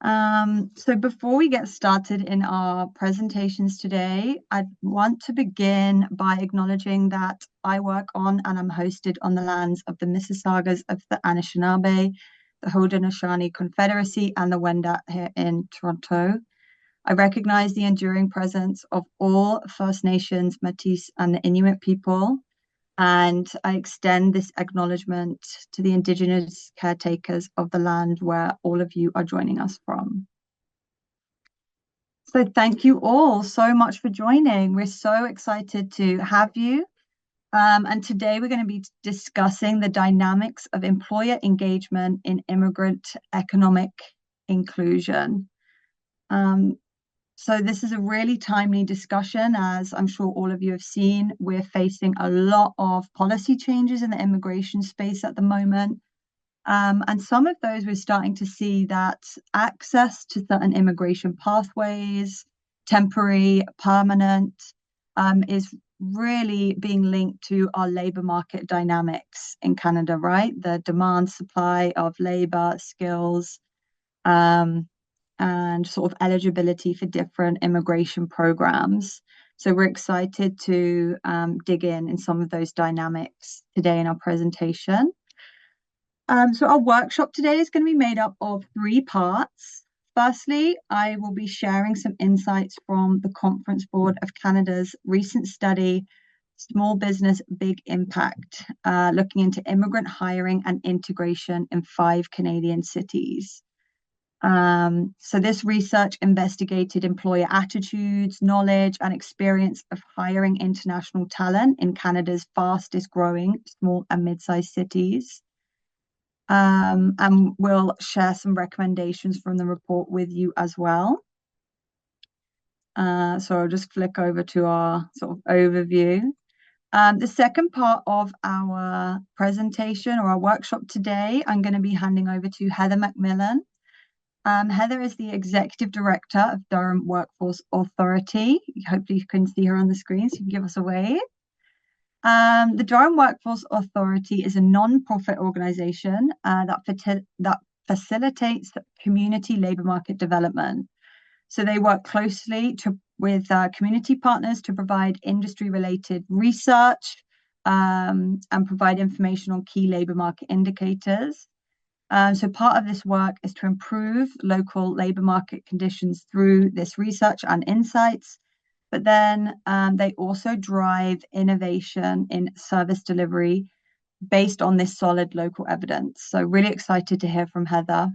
So before we get started in our presentations today, I want to begin by acknowledging that I work on and I'm hosted on the lands of the Mississaugas of the Anishinaabe, the Haudenosaunee Confederacy, and the Wendat here in Toronto. I recognize the enduring presence of all First Nations, Métis, and the Inuit people, and I extend this acknowledgement to the Indigenous caretakers of the land where all of you are joining us from. So thank you all so much for joining. We're so excited to have you. And today we're going to be discussing the dynamics of employer engagement in immigrant economic inclusion. So this is a really timely discussion, as I'm sure all of you have seen. We're facing a lot of policy changes in the immigration space at the moment. And some of those we're starting to see that access to certain immigration pathways, temporary, permanent, is really being linked to our labour market dynamics in Canada, right? The demand supply of labour, skills, and sort of eligibility for different immigration programs. So we're excited to dig in some of those dynamics today in our presentation. So our workshop today is going to be made up of 3 parts. Firstly, I will be sharing some insights from the Conference Board of Canada's recent study, Small Business Big Impact, looking into immigrant hiring and integration in 5 Canadian cities. So this research investigated employer attitudes, knowledge, and experience of hiring international talent in Canada's fastest growing small and mid-sized cities. And we'll share some recommendations from the report with you as well. So I'll just flick over to our sort of overview. The second part of our presentation or our workshop today, I'm going to be handing over to Heather McMillan. Heather is the Executive Director of Durham Workforce Authority. Hopefully you can see her on the screen, so you can give us a wave. The Durham Workforce Authority is a non-profit organisation that facilitates community labour market development. So they work closely with community partners to provide industry-related research and provide information on key labour market indicators. So part of this work is to improve local labour market conditions through this research and insights, but then they also drive innovation in service delivery based on this solid local evidence. So really excited to hear from Heather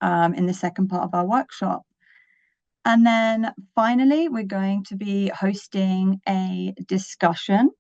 in the second part of our workshop. And then finally, we're going to be hosting a discussion.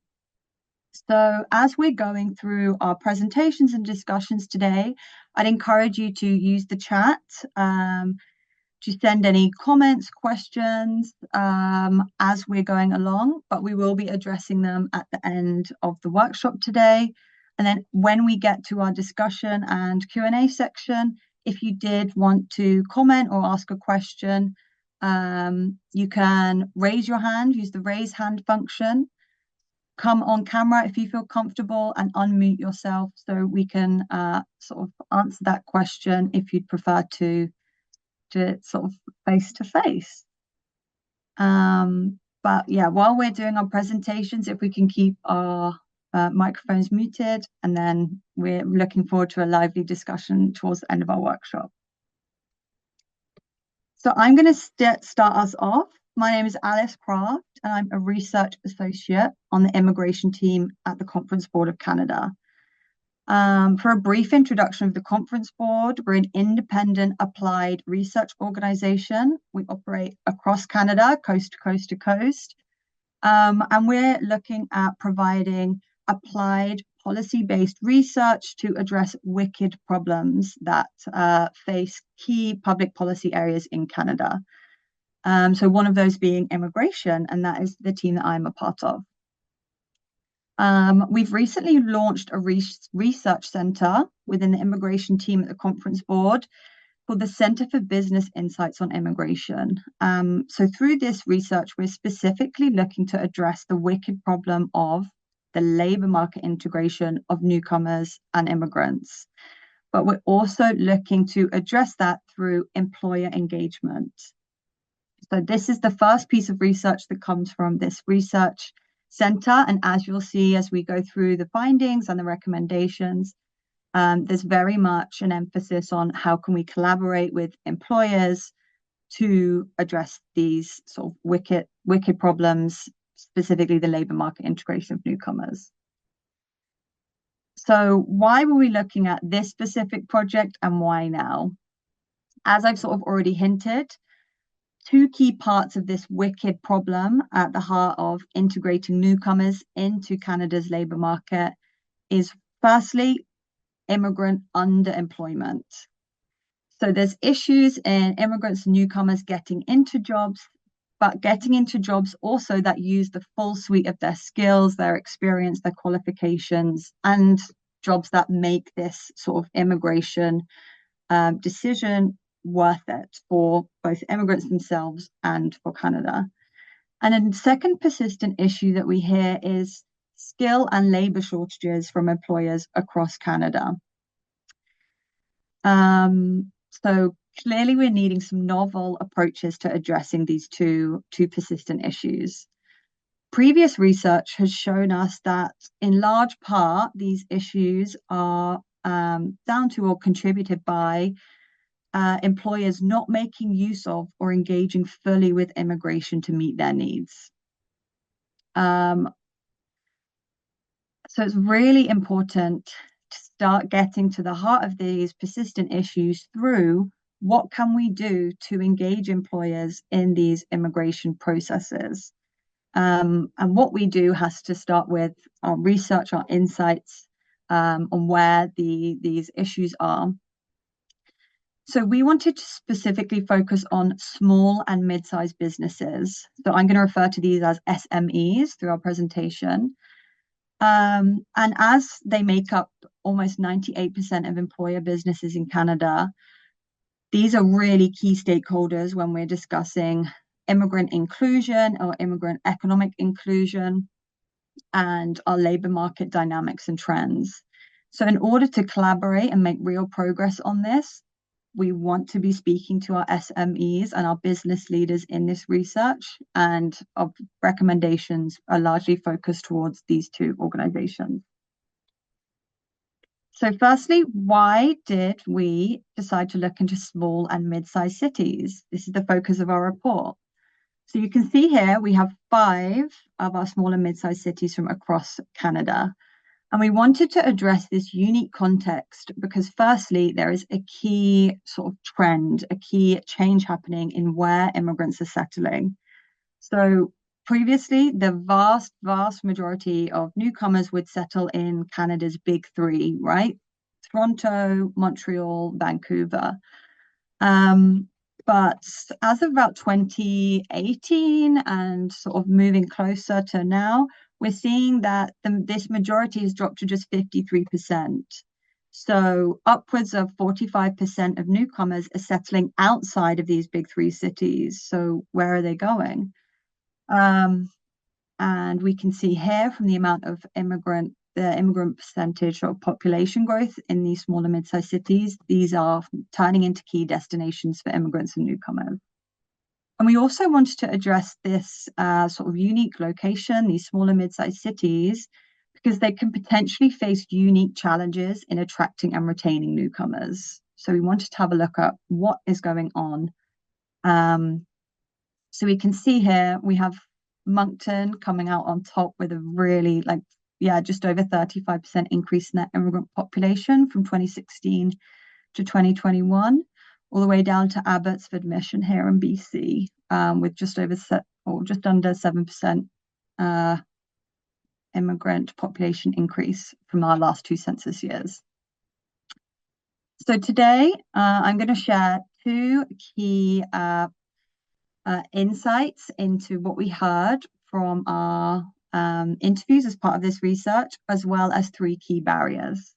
So as we're going through our presentations and discussions today, I'd encourage you to use the chat to send any comments, questions as we're going along, but we will be addressing them at the end of the workshop today. And then when we get to our discussion and Q&A section, if you did want to comment or ask a question, you can raise your hand, use the raise hand function. Come on camera if you feel comfortable and unmute yourself so we can sort of answer that question if you'd prefer to sort of face to face. But yeah, while we're doing our presentations, if we can keep our microphones muted, and then we're looking forward to a lively discussion towards the end of our workshop. So I'm going to start us off. My name is Alice Craft, and I'm a research associate on the immigration team at the Conference Board of Canada. For a brief introduction of the Conference Board, we're an independent applied research organisation. We operate across Canada, coast to coast to coast, and we're looking at providing applied policy-based research to address wicked problems that face key public policy areas in Canada. So one of those being immigration, and that is the team that I'm a part of. We've recently launched a research centre within the immigration team at the Conference Board called the Centre for Business Insights on Immigration. So through this research, we're specifically looking to address the wicked problem of the labour market integration of newcomers and immigrants. but we're also looking to address that through employer engagement. So this is the first piece of research that comes from this research center. And as you'll see, as we go through the findings and the recommendations, there's very much an emphasis on how can we collaborate with employers to address these sort of wicked problems, specifically the labor market integration of newcomers. So why were we looking at this specific project and why now? As I've sort of already hinted, two key parts of this wicked problem at the heart of integrating newcomers into Canada's labor market is firstly, immigrant underemployment. So there's issues in immigrants and newcomers getting into jobs, but getting into jobs also that use the full suite of their skills, their experience, their qualifications, and jobs that make this sort of immigration decision worth it for both immigrants themselves and for Canada. And then the second persistent issue that we hear is skill and labor shortages from employers across Canada. So clearly we're needing some novel approaches to addressing these two persistent issues. Previous research has shown us that in large part, these issues are down to or contributed by employers not making use of or engaging fully with immigration to meet their needs. So it's really important to start getting to the heart of these persistent issues through what can we do to engage employers in these immigration processes. And what we do has to start with our research, our insights on where these issues are. So we wanted to specifically focus on small and mid-sized businesses. So I'm going to refer to these as SMEs through our presentation. And as they make up almost 98% of employer businesses in Canada, these are really key stakeholders when we're discussing immigrant inclusion or immigrant economic inclusion and our labor market dynamics and trends. So in order to collaborate and make real progress on this, we want to be speaking to our SMEs and our business leaders in this research, and our recommendations are largely focused towards these two organizations. So firstly, why did we decide to look into small and mid-sized cities? This is the focus of our report. So you can see here, we have 5 of our small and mid-sized cities from across Canada. And we wanted to address this unique context because firstly, there is a key sort of trend, a key change happening in where immigrants are settling. So previously, the vast majority of newcomers would settle in Canada's big 3, right? Toronto, Montreal, Vancouver. But as of about 2018 and sort of moving closer to now, we're seeing that this majority has dropped to just 53%. So upwards of 45% of newcomers are settling outside of these big 3 cities. So where are they going? And we can see here from the amount of immigrant percentage or population growth in these small and mid-sized cities, these are turning into key destinations for immigrants and newcomers. And we also wanted to address this sort of unique location, these small and mid-sized cities, because they can potentially face unique challenges in attracting and retaining newcomers. So we wanted to have a look at what is going on. So we can see here, we have Moncton coming out on top with a really just over 35% increase in their immigrant population from 2016 to 2021. All the way down to Abbotsford Mission here in BC, with just under 7% immigrant population increase from our last 2 census years. So today, I'm going to share 2 key insights into what we heard from our interviews as part of this research, as well as 3 key barriers.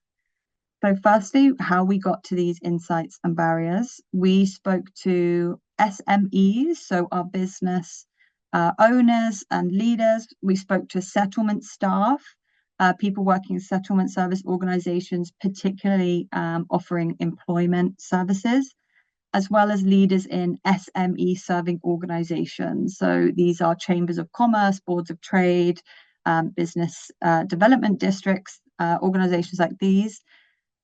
So firstly, how we got to these insights and barriers. We spoke to SMEs, so our business owners and leaders. We spoke to settlement staff, people working in settlement service organizations, particularly offering employment services, as well as leaders in SME serving organizations. So these are chambers of commerce, boards of trade, business development districts, organizations like these,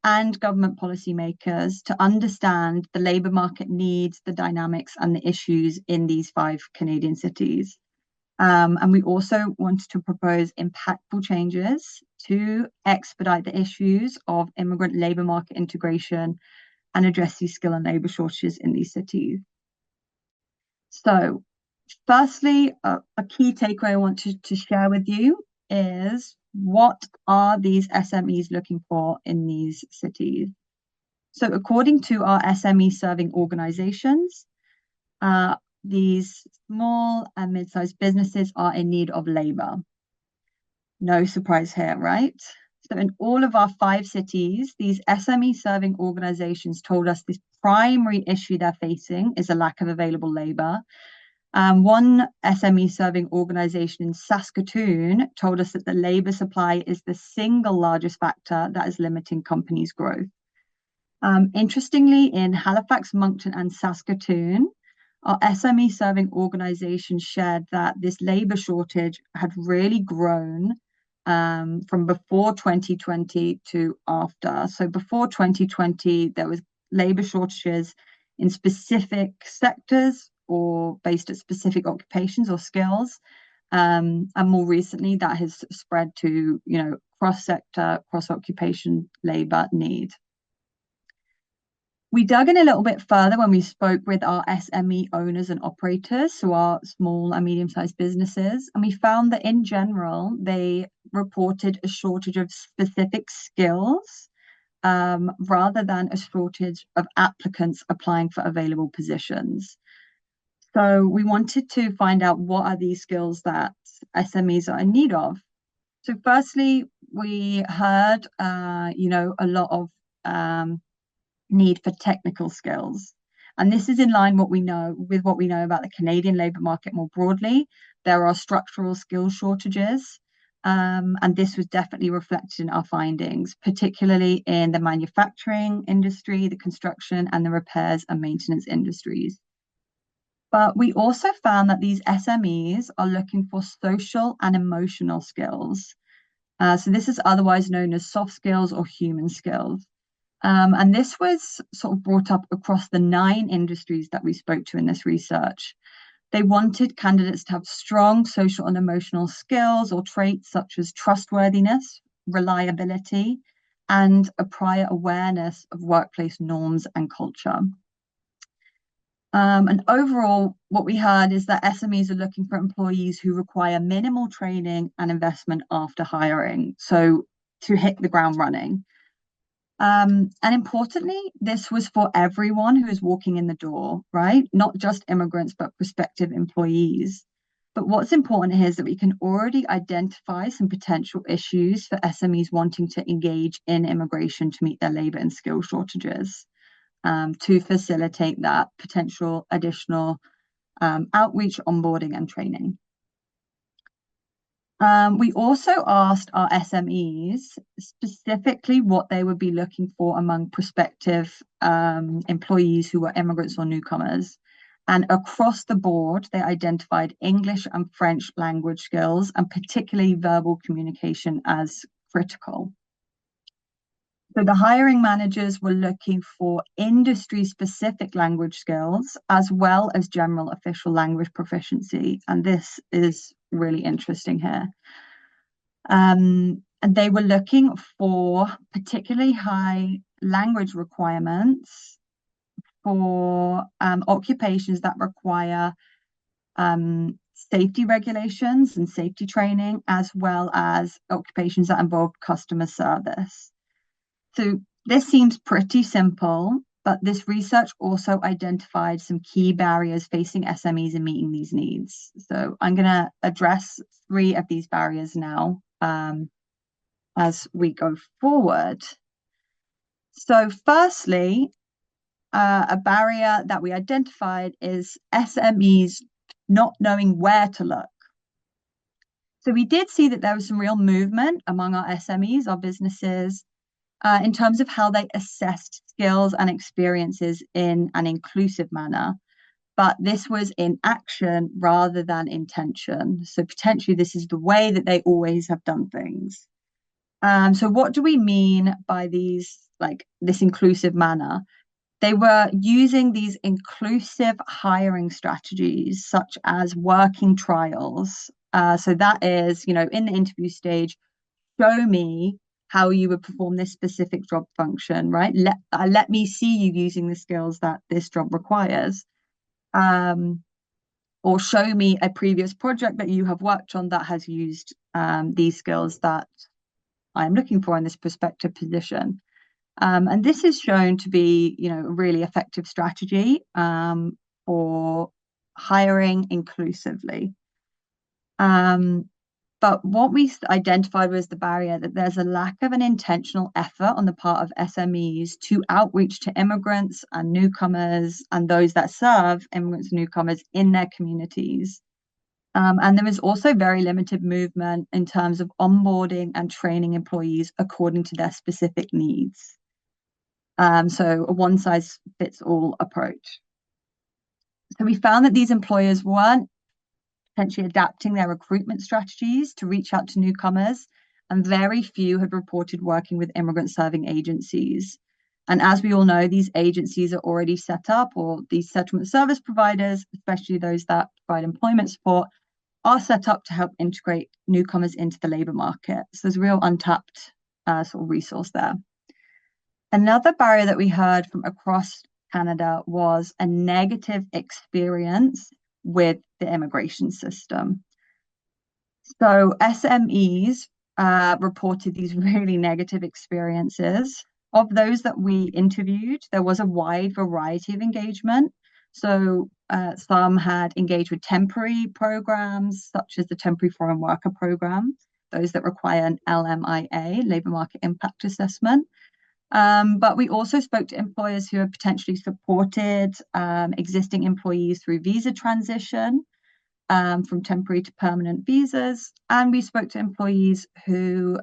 and government policymakers to understand the labour market needs, the dynamics, and the issues in these 5 Canadian cities. And we also wanted to propose impactful changes to expedite the issues of immigrant labour market integration and address these skill and labour shortages in these cities. So, firstly, a key takeaway I wanted to share with you is what are these SMEs looking for in these cities? So, according to our SME serving organizations, these small and mid-sized businesses are in need of labor. No surprise here, right? So in all of our 5 cities, these SME serving organizations told us this primary issue they're facing is a lack of available labor. One SME serving organization in Saskatoon told us that the labor supply is the single largest factor that is limiting companies' growth. Interestingly, in Halifax, Moncton, and Saskatoon, our SME serving organizations shared that this labor shortage had really grown from before 2020 to after. So before 2020, there was labor shortages in specific sectors or based at specific occupations or skills. And more recently, that has spread to, cross-sector, cross-occupation labor need. We dug in a little bit further when we spoke with our SME owners and operators, so our small and medium-sized businesses, and we found that in general, they reported a shortage of specific skills rather than a shortage of applicants applying for available positions. So we wanted to find out what are these skills that SMEs are in need of. So firstly, we heard, a lot of need for technical skills. And this is in line with what we know about the Canadian labour market more broadly. There are structural skill shortages, and this was definitely reflected in our findings, particularly in the manufacturing industry, the construction, and the repairs and maintenance industries. But we also found that these SMEs are looking for social and emotional skills. So this is otherwise known as soft skills or human skills. And this was sort of brought up across the 9 industries that we spoke to in this research. They wanted candidates to have strong social and emotional skills or traits such as trustworthiness, reliability, and a prior awareness of workplace norms and culture. And overall, what we heard is that SMEs are looking for employees who require minimal training and investment after hiring, so to hit the ground running. And importantly, this was for everyone who is walking in the door, right? Not just immigrants, but prospective employees. But what's important here is that we can already identify some potential issues for SMEs wanting to engage in immigration to meet their labour and skill shortages, to facilitate that potential additional outreach, onboarding, and training. We also asked our SMEs specifically what they would be looking for among prospective employees who were immigrants or newcomers. And across the board, they identified English and French language skills, and particularly verbal communication, as critical. So the hiring managers were looking for industry-specific language skills, as well as general official language proficiency. And this is really interesting here. And they were looking for particularly high language requirements for occupations that require safety regulations and safety training, as well as occupations that involve customer service. So this seems pretty simple, but this research also identified some key barriers facing SMEs in meeting these needs. So I'm going to address 3 of these barriers now as we go forward. So firstly, a barrier that we identified is SMEs not knowing where to look. So we did see that there was some real movement among our SMEs, our businesses, in terms of how they assessed skills and experiences in an inclusive manner. But this was in action rather than intention. So potentially this is the way that they always have done things. So what do we mean by these, like this inclusive manner? They were using these inclusive hiring strategies, such as working trials. So that is, in the interview stage, show me how you would perform this specific job function, right? Let me see you using the skills that this job requires. Or show me a previous project that you have worked on that has used these skills that I am looking for in this prospective position. And this is shown to be, a really effective strategy for hiring inclusively. But what we identified was the barrier that there's a lack of an intentional effort on the part of SMEs to outreach to immigrants and newcomers and those that serve immigrants and newcomers in their communities. And there is also very limited movement in terms of onboarding and training employees according to their specific needs. So a one size fits all approach. So we found that these employers weren't potentially adapting their recruitment strategies to reach out to newcomers, and very few had reported working with immigrant serving agencies. And as we all know, these agencies are already set up, or these settlement service providers, especially those that provide employment support, are set up to help integrate newcomers into the labour market. So there's a real untapped sort of resource there. Another barrier that we heard from across Canada was a negative experience with the immigration system. So SMEs reported these really negative experiences. Of those that we interviewed, there was a wide variety of engagement. So some had engaged with temporary programs, such as the Temporary Foreign Worker Program, those that require an LMIA, Labour Market Impact Assessment. But we also spoke to employers who have potentially supported existing employees through visa transition from temporary to permanent visas. And we spoke to employees who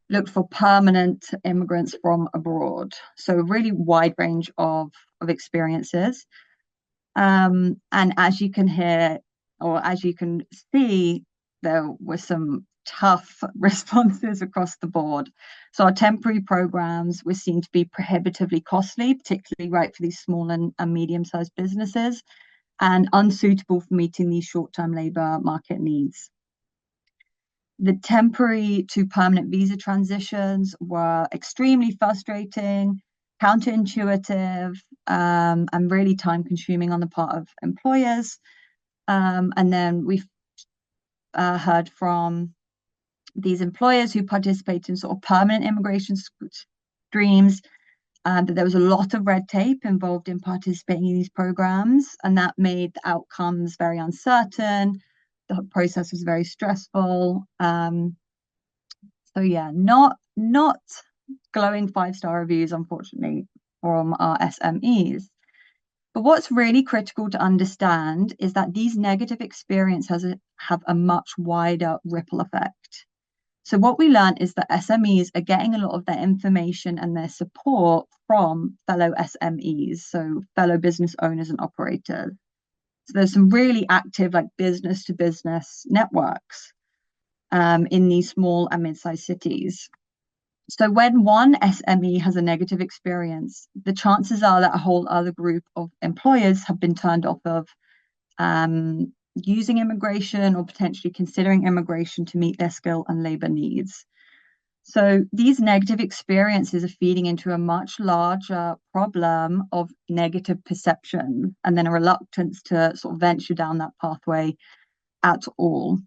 looked for permanent immigrants from abroad. So a really wide range of experiences. And as you can hear, or as you can see, there were some tough responses across the board. So our temporary programs were seen to be prohibitively costly, particularly right for these small and medium-sized businesses, and unsuitable for meeting these short-term labour market needs. The temporary to permanent visa transitions were extremely frustrating, counterintuitive, and really time-consuming on the part of employers. And then we've heard from these employers who participate in sort of permanent immigration streams, that there was a lot of red tape involved in participating in these programs, and that made the outcomes very uncertain. The process was very stressful. So yeah, not glowing 5-star reviews, unfortunately, from our SMEs. But what's really critical to understand is that these negative experiences have a much wider ripple effect. So what we learned is that SMEs are getting a lot of their information and their support from fellow SMEs, so fellow business owners and operators. So there's some really active, like business to business networks in these small and mid-sized cities. So when one SME has a negative experience, the chances are that a whole other group of employers have been turned off of using immigration or potentially considering immigration to meet their skill and labour needs. So these negative experiences are feeding into a much larger problem of negative perception, and then a reluctance to sort of venture down that pathway at all.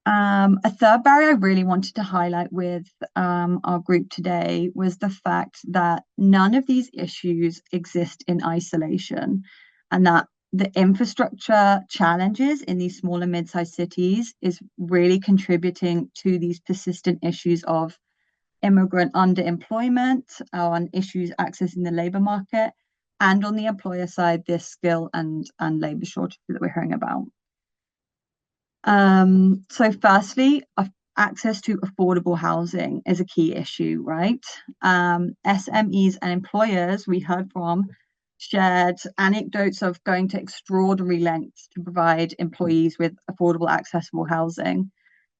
A third barrier I really wanted to highlight with our group today was the fact that none of these issues exist in isolation, and that the infrastructure challenges in these small and mid-sized cities is really contributing to these persistent issues of immigrant underemployment, on issues accessing the labour market, and on the employer side, this skill and labour shortage that we're hearing about. So firstly, access to affordable housing is a key issue, right? SMEs and employers we heard from shared anecdotes of going to extraordinary lengths to provide employees with affordable, accessible housing.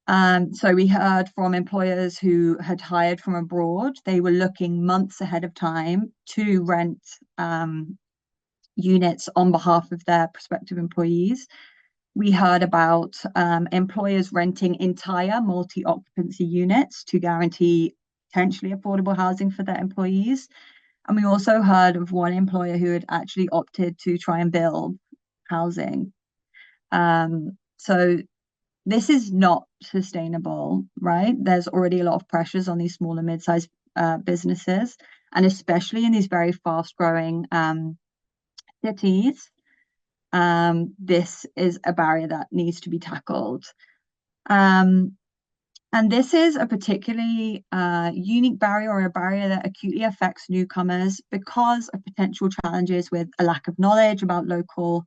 So we heard from employers who had hired from abroad. They were looking months ahead of time to rent units on behalf of their prospective employees. We heard about employers renting entire multi-occupancy units to guarantee potentially affordable housing for their employees. And we also heard of one employer who had actually opted to try and build housing. So this is not sustainable, right? There's already a lot of pressures on these small and mid-sized businesses, and especially in these very fast-growing cities. This is a barrier that needs to be tackled. And this is a particularly unique barrier, or a barrier that acutely affects newcomers because of potential challenges with a lack of knowledge about local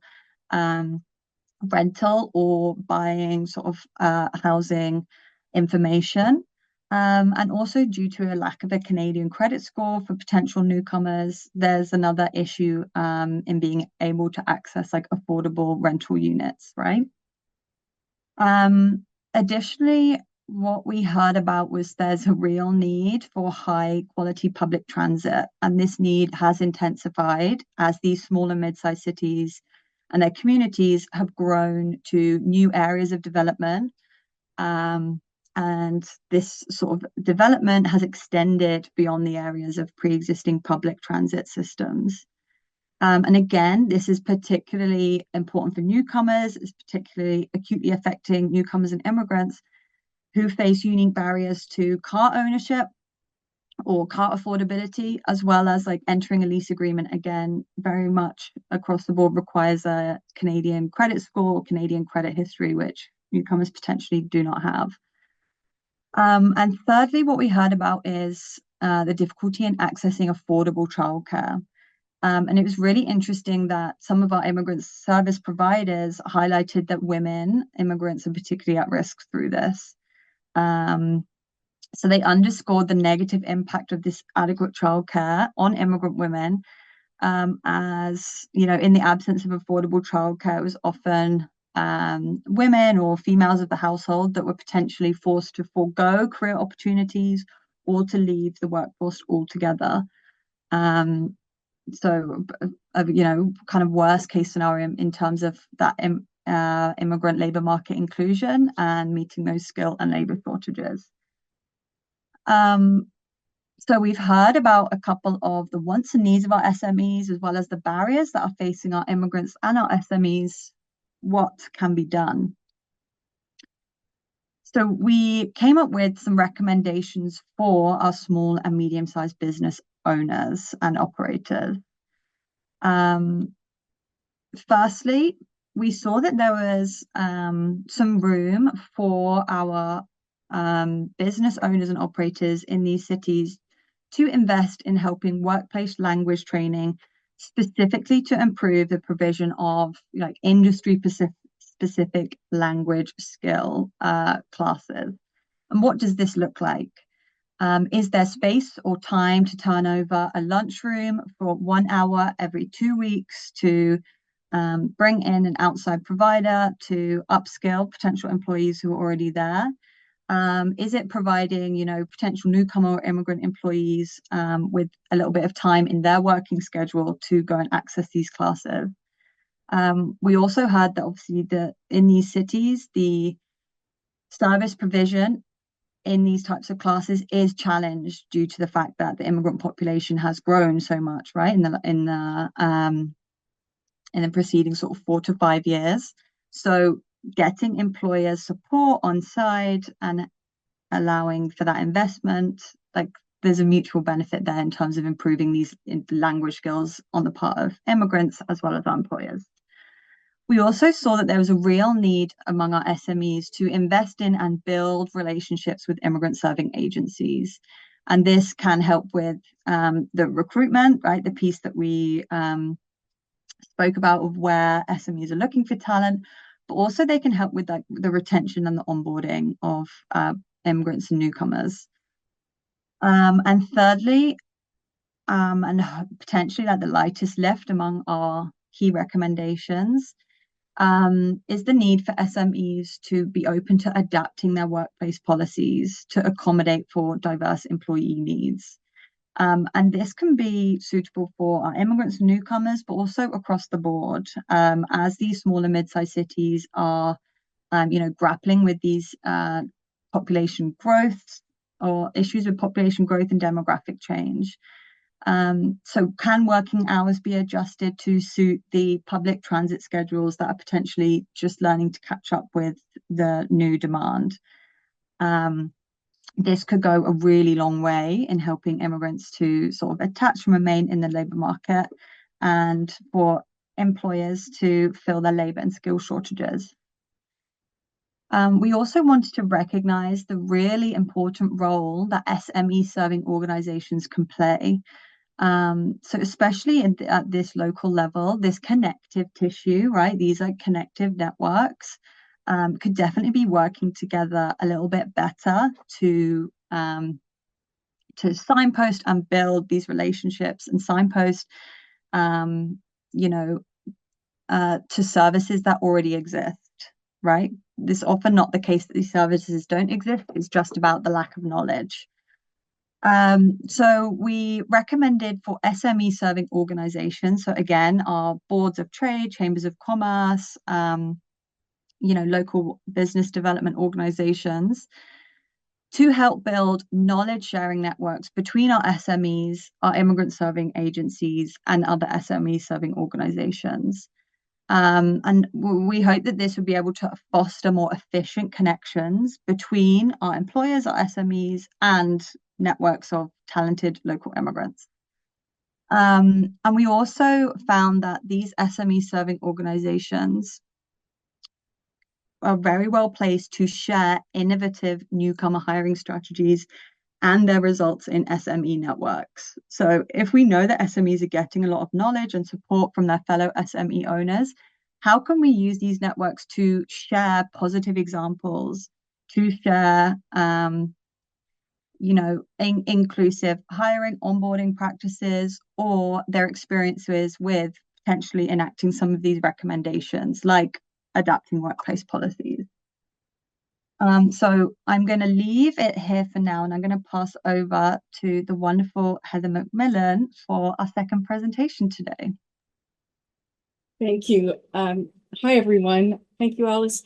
rental or buying sort of housing information. And also due to a lack of a Canadian credit score for potential newcomers, there's another issue in being able to access like affordable rental units, right? Additionally, what we heard about was there's a real need for high quality public transit, and this need has intensified as these small and mid-sized cities and their communities have grown to new areas of development. And this sort of development has extended beyond the areas of pre-existing public transit systems. And again, this is particularly important for newcomers. It's particularly acutely affecting newcomers and immigrants who face unique barriers to car ownership or car affordability, as well as like entering a lease agreement. Again, very much across the board requires a Canadian credit score or Canadian credit history, which newcomers potentially do not have. And thirdly, what we heard about is the difficulty in accessing affordable childcare. And it was really interesting that some of our immigrant service providers highlighted that women, immigrants, are particularly at risk through this. So they underscored the negative impact of this adequate childcare on immigrant women, as you know, in the absence of affordable childcare, it was often women or females of the household that were potentially forced to forego career opportunities or to leave the workforce altogether. So, you know, kind of worst case scenario in terms of that immigrant labor market inclusion and meeting those skill and labor shortages. So we've heard about a couple of the wants and needs of our SMEs, as well as the barriers that are facing our immigrants and our SMEs. What can be done? So we came up with some recommendations for our small and medium-sized business owners and operators. Firstly, we saw that there was some room for our business owners and operators in these cities to invest in helping workplace language training, specifically to improve the provision of like industry specific language skill classes. And what does this look like? Is there space or time to turn over a lunchroom for 1 hour every 2 weeks to bring in an outside provider to upskill potential employees who are already there? Is it providing, you know, potential newcomer or immigrant employees with a little bit of time in their working schedule to go and access these classes? We also heard that obviously in these cities, the service provision in these types of classes is challenged due to the fact that the immigrant population has grown so much, right? In the preceding sort of 4 to 5 years. So getting employers support on site and allowing for that investment, like there's a mutual benefit there in terms of improving these language skills on the part of immigrants as well as our employers. We also saw that there was a real need among our SMEs to invest in and build relationships with immigrant serving agencies. And this can help with the recruitment, right? The piece that we spoke about of where SMEs are looking for talent, but also they can help with like the retention and the onboarding of immigrants and newcomers. And thirdly, and potentially like the lightest lift among our key recommendations, is the need for SMEs to be open to adapting their workplace policies to accommodate for diverse employee needs. And this can be suitable for our immigrants and newcomers, but also across the board, as these smaller mid-sized cities are, grappling with these population growth or issues with population growth and demographic change. So can working hours be adjusted to suit the public transit schedules that are potentially just learning to catch up with the new demand? This could go a really long way in helping immigrants to sort of attach and remain in the labour market, and for employers to fill their labour and skill shortages. We also wanted to recognise the really important role that SME serving organisations can play. So especially at this local level, this connective tissue, right? These are connective networks, could definitely be working together a little bit better to signpost and build these relationships and signpost, to services that already exist, right? This is often not the case that these services don't exist. It's just about the lack of knowledge. So we recommended for SME serving organizations, so again, our boards of trade, chambers of commerce, local business development organizations, to help build knowledge sharing networks between our SMEs, our immigrant serving agencies, and other SME serving organizations. And we hope that this would be able to foster more efficient connections between our employers, our SMEs, and networks of talented local immigrants. And we also found that these SME serving organizations are very well placed to share innovative newcomer hiring strategies and their results in SME networks. So if we know that SMEs are getting a lot of knowledge and support from their fellow SME owners, how can we use these networks to share positive examples, to share, inclusive hiring, onboarding practices, or their experiences with potentially enacting some of these recommendations, like adapting workplace policies. So I'm going to leave it here for now, and I'm going to pass over to the wonderful Heather McMillan for our second presentation today. Thank you. Hi, everyone. Thank you, Alice.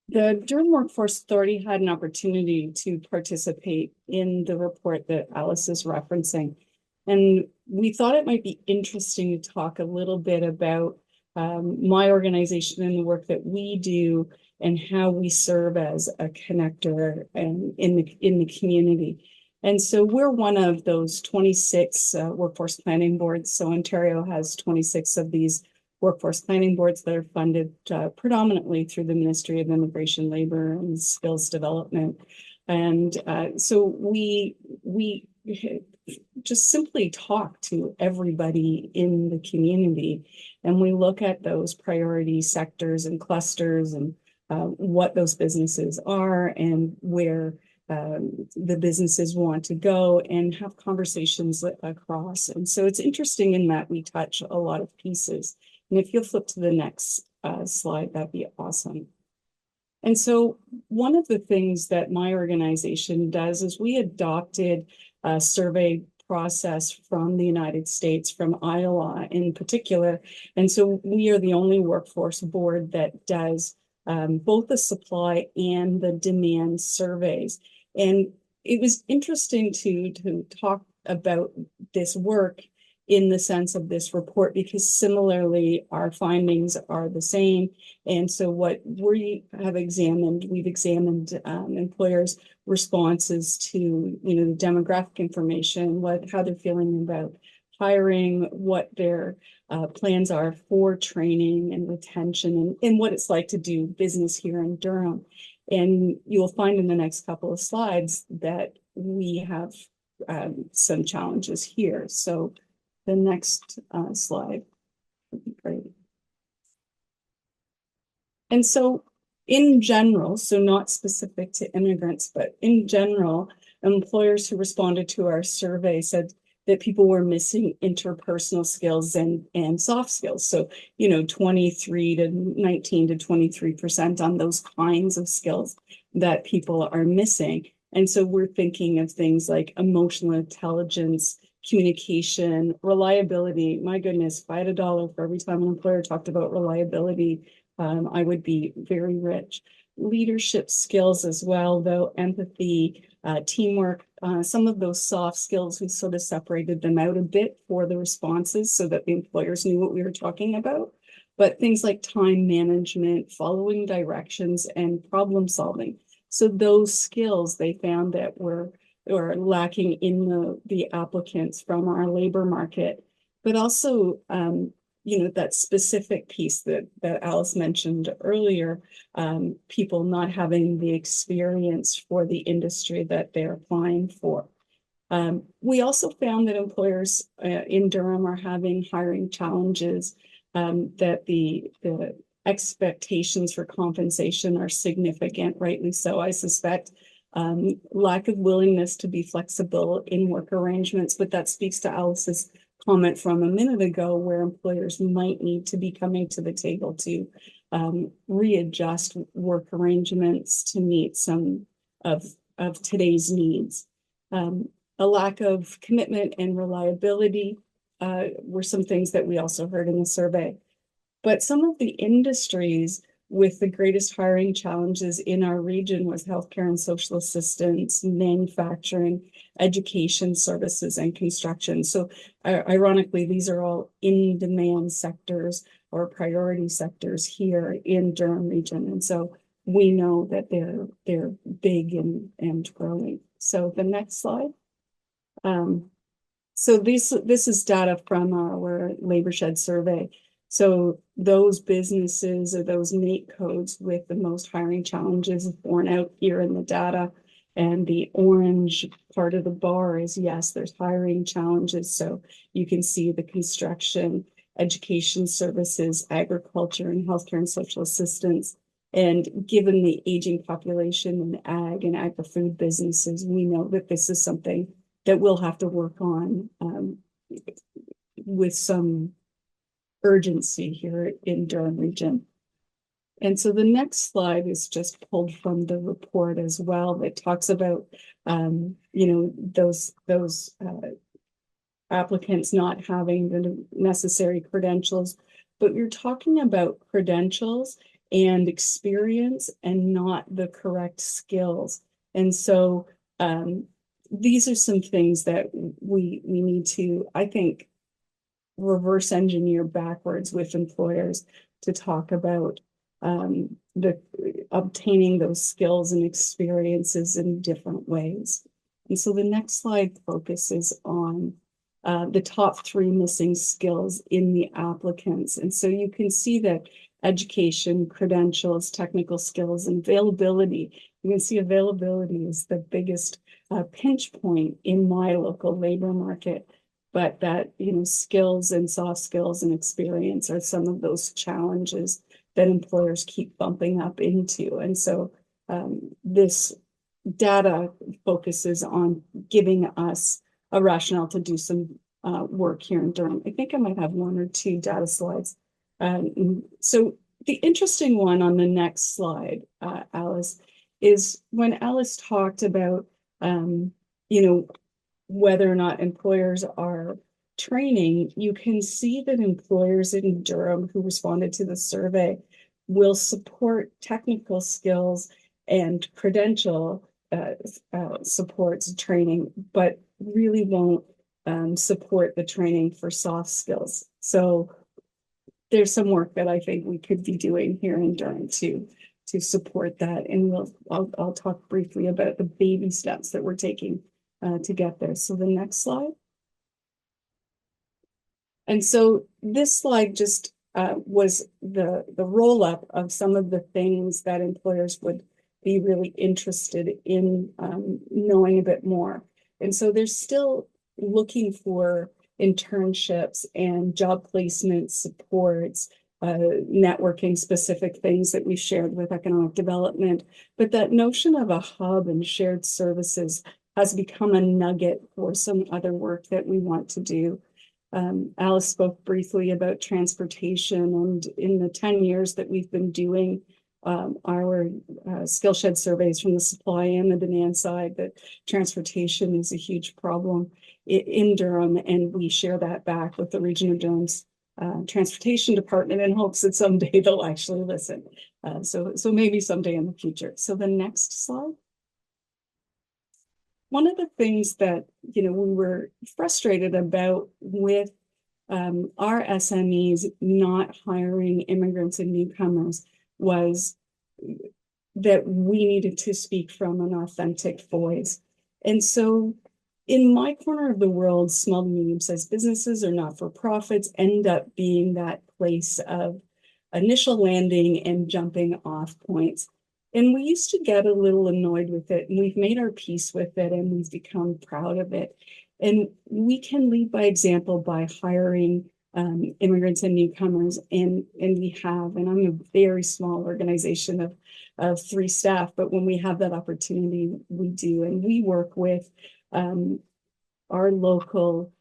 The Durham Workforce Authority had an opportunity to participate in the report that Alice is referencing. And we thought it might be interesting to talk a little bit about my organization and the work that we do and how we serve as a connector in the community. And so we're one of those 26 workforce planning boards. So Ontario has 26 of these workforce planning boards that are funded predominantly through the Ministry of Immigration, Labour and Skills Development. And so we just simply talk to everybody in the community, and we look at those priority sectors and clusters and what those businesses are and where the businesses want to go, and have conversations across. And so it's interesting in that we touch a lot of pieces. And if you'll flip to the next slide, that'd be awesome. And so one of the things that my organization does is we adopted a survey process from the United States, from Iowa in particular. And so we are the only workforce board that does both the supply and the demand surveys. And it was interesting to talk about this work in the sense of this report, because similarly, our findings are the same. And so what we have examined, we've examined employers' responses to, the demographic information, how they're feeling about hiring, what their plans are for training and retention, and what it's like to do business here in Durham. And you'll find in the next couple of slides that we have some challenges here. So the next slide would be great. And so in general, so not specific to immigrants, but in general, employers who responded to our survey said that people were missing interpersonal skills and soft skills. So, 23 to 19 to 23% on those kinds of skills that people are missing. And so we're thinking of things like emotional intelligence, communication, reliability. My goodness, if I had $1 for every time an employer talked about reliability, I would be very rich. Leadership skills as well, though, empathy, teamwork, some of those soft skills, we sort of separated them out a bit for the responses so that the employers knew what we were talking about. But things like time management, following directions, and problem solving. So those skills they found that were lacking in the applicants from our labor market, but also that specific piece that Alice mentioned earlier, people not having the experience for the industry that they're applying for. We also found that employers in Durham are having hiring challenges, that the expectations for compensation are significant, rightly so, I suspect. Lack of willingness to be flexible in work arrangements, but that speaks to Alice's comment from a minute ago, where employers might need to be coming to the table to readjust work arrangements to meet some of today's needs. A lack of commitment and reliability were some things that we also heard in the survey. But some of the industries with the greatest hiring challenges in our region was healthcare and social assistance, manufacturing, education services, and construction. So ironically, these are all in-demand sectors or priority sectors here in Durham region. And so we know that they're big and growing. So the next slide. So this is data from our Labor Shed survey. So those businesses or those NAIT codes with the most hiring challenges borne out here in the data. And the orange part of the bar is, yes, there's hiring challenges. So you can see the construction, education services, agriculture, and healthcare and social assistance. And given the aging population in ag and agri-food businesses, we know that this is something that we'll have to work on with some urgency here in Durham region. And so the next slide is just pulled from the report as well, that talks about those applicants not having the necessary credentials, but you're talking about credentials and experience and not the correct skills. And so these are some things that we need to, I think, reverse engineer backwards with employers to talk about the obtaining those skills and experiences in different ways. And so the next slide focuses on the top 3 missing skills in the applicants. And so you can see that education, credentials, technical skills, and availability. You can see availability is the biggest pinch point in my local labor market. But that, skills and soft skills and experience are some of those challenges that employers keep bumping up into. And so this data focuses on giving us a rationale to do some work here in Durham. I think I might have 1 or 2 data slides. So the interesting one on the next slide, Alice, is when Alice talked about, whether or not employers are training, you can see that employers in Durham who responded to the survey will support technical skills and credential supports training, but really won't support the training for soft skills. So there's some work that I think we could be doing here in Durham to support that. And I'll talk briefly about the baby steps that we're taking to get there. So the next slide. And so this slide just was the roll-up of some of the things that employers would be really interested in knowing a bit more. And so they're still looking for internships and job placement supports, networking specific things that we shared with economic development. But that notion of a hub and shared services has become a nugget for some other work that we want to do. Alice spoke briefly about transportation, and in the 10 years that we've been doing our skillshed surveys from the supply and the demand side, that transportation is a huge problem in Durham, and we share that back with the Region of Durham's transportation department in hopes that someday they'll actually listen. So maybe someday in the future. So the next slide. One of the things that, we were frustrated about with our SMEs not hiring immigrants and newcomers was that we needed to speak from an authentic voice. And so in my corner of the world, small to medium-sized businesses or not-for-profits end up being that place of initial landing and jumping off points. And we used to get a little annoyed with it, and we've made our peace with it, and we've become proud of it. And we can lead by example by hiring immigrants and newcomers, and we have, and I'm a very small organization of 3 staff, but when we have that opportunity, we do. And we work with our local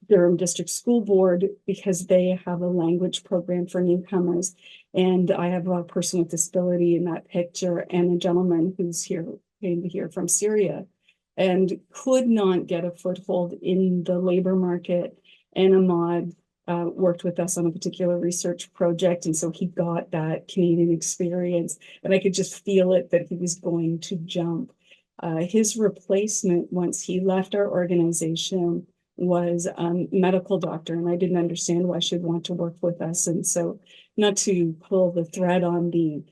Durham District School Board because they have a language program for newcomers. And I have a person with disability in that picture, and a gentleman who's came here from Syria and could not get a foothold in the labor market. And Ahmad worked with us on a particular research project, and so he got that Canadian experience, and I could just feel it that he was going to jump. His replacement, once he left our organization, was a medical doctor, and I didn't understand why she'd want to work with us. And so, not to pull the thread on the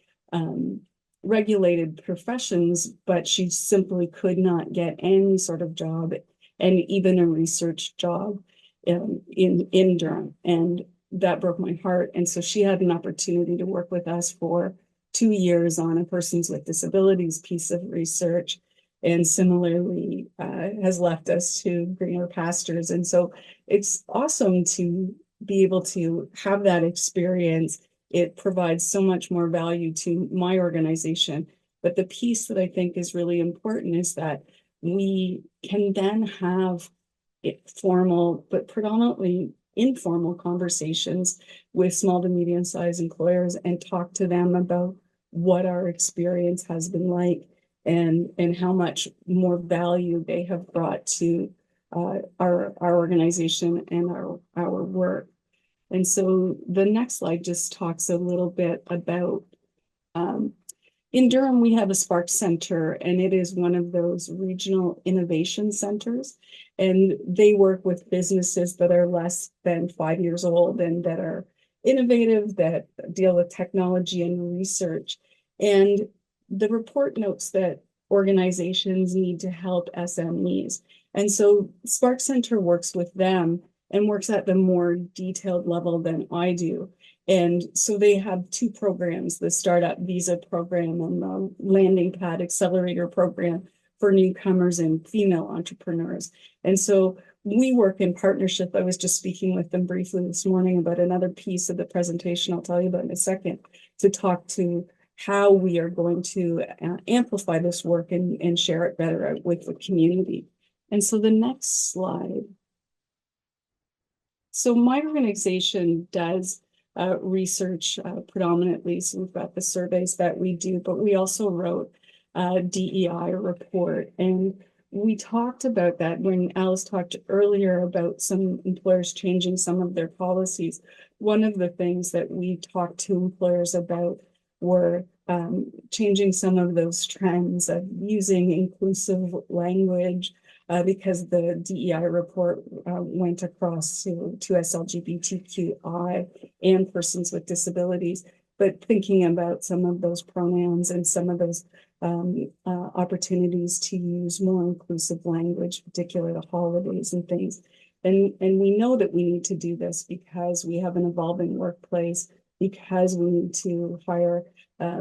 regulated professions, but she simply could not get any sort of job, and even a research job in Durham. And that broke my heart. And so she had an opportunity to work with us for 2 years on a persons with disabilities piece of research, and similarly has left us to greener pastures. And so it's awesome to be able to have that experience. It provides so much more value to my organization. But the piece that I think is really important is that we can then have formal, but predominantly informal conversations with small to medium-sized employers and talk to them about what our experience has been like, and how much more value they have brought to our organization and our work. And so the next slide just talks a little bit about in Durham, we have a Spark Center, and it is one of those regional innovation centers. And they work with businesses that are less than 5 years old and that are innovative, that deal with technology and research. And the report notes that organizations need to help SMEs. And so Spark Center works with them and works at the more detailed level than I do. And so they have 2 programs, the Startup Visa program and the Landing Pad Accelerator program for newcomers and female entrepreneurs. And so we work in partnership. I was just speaking with them briefly this morning about another piece of the presentation I'll tell you about in a second, to talk to how we are going to amplify this work and share it better with the community. And so the next slide. So my organization does research predominantly. So we've got the surveys that we do, but we also wrote a DEI report. And we talked about that when Alice talked earlier about some employers changing some of their policies. One of the things that we talked to employers about were changing some of those trends of using inclusive language, because the DEI report went across to SLGBTQI and persons with disabilities, but thinking about some of those pronouns and some of those opportunities to use more inclusive language, particularly the holidays and things. And we know that we need to do this because we have an evolving workplace, because we need to hire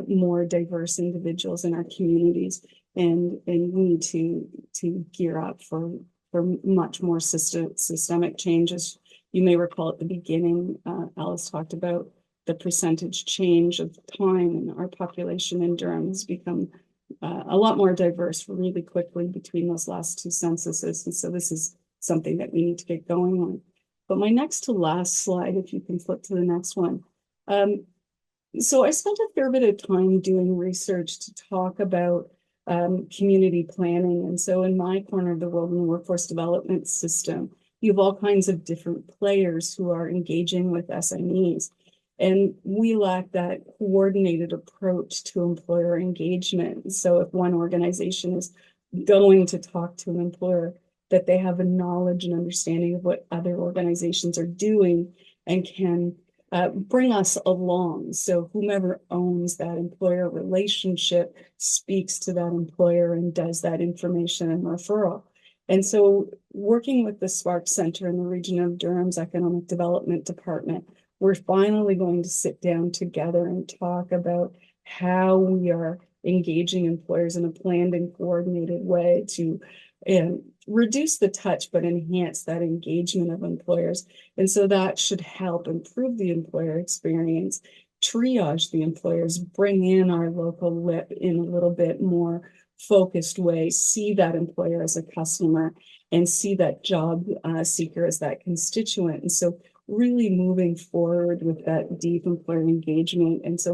more diverse individuals in our communities. And we need to gear up for much more systemic changes. You may recall at the beginning, Alice talked about the percentage change of time, and our population in Durham has become a lot more diverse really quickly between those last two censuses. And so this is something that we need to get going on. But my next to last slide, if you can flip to the next one. So I spent a fair bit of time doing research to talk about community planning. And so in my corner of the world, in the workforce development system, you have all kinds of different players who are engaging with SMEs. And we lack that coordinated approach to employer engagement. So if one organization is going to talk to an employer, that they have a knowledge and understanding of what other organizations are doing and can bring us along. So whomever owns that employer relationship speaks to that employer and does that information and referral. And so working with the Spark Center in the region of Durham's Economic Development Department, we're finally going to sit down together and talk about how we are engaging employers in a planned and coordinated way to reduce the touch, but enhance that engagement of employers. And so that should help improve the employer experience, triage the employers, bring in our local lip in a little bit more focused way, see that employer as a customer, and see that job seeker as that constituent. And so really moving forward with that deep employer engagement. And so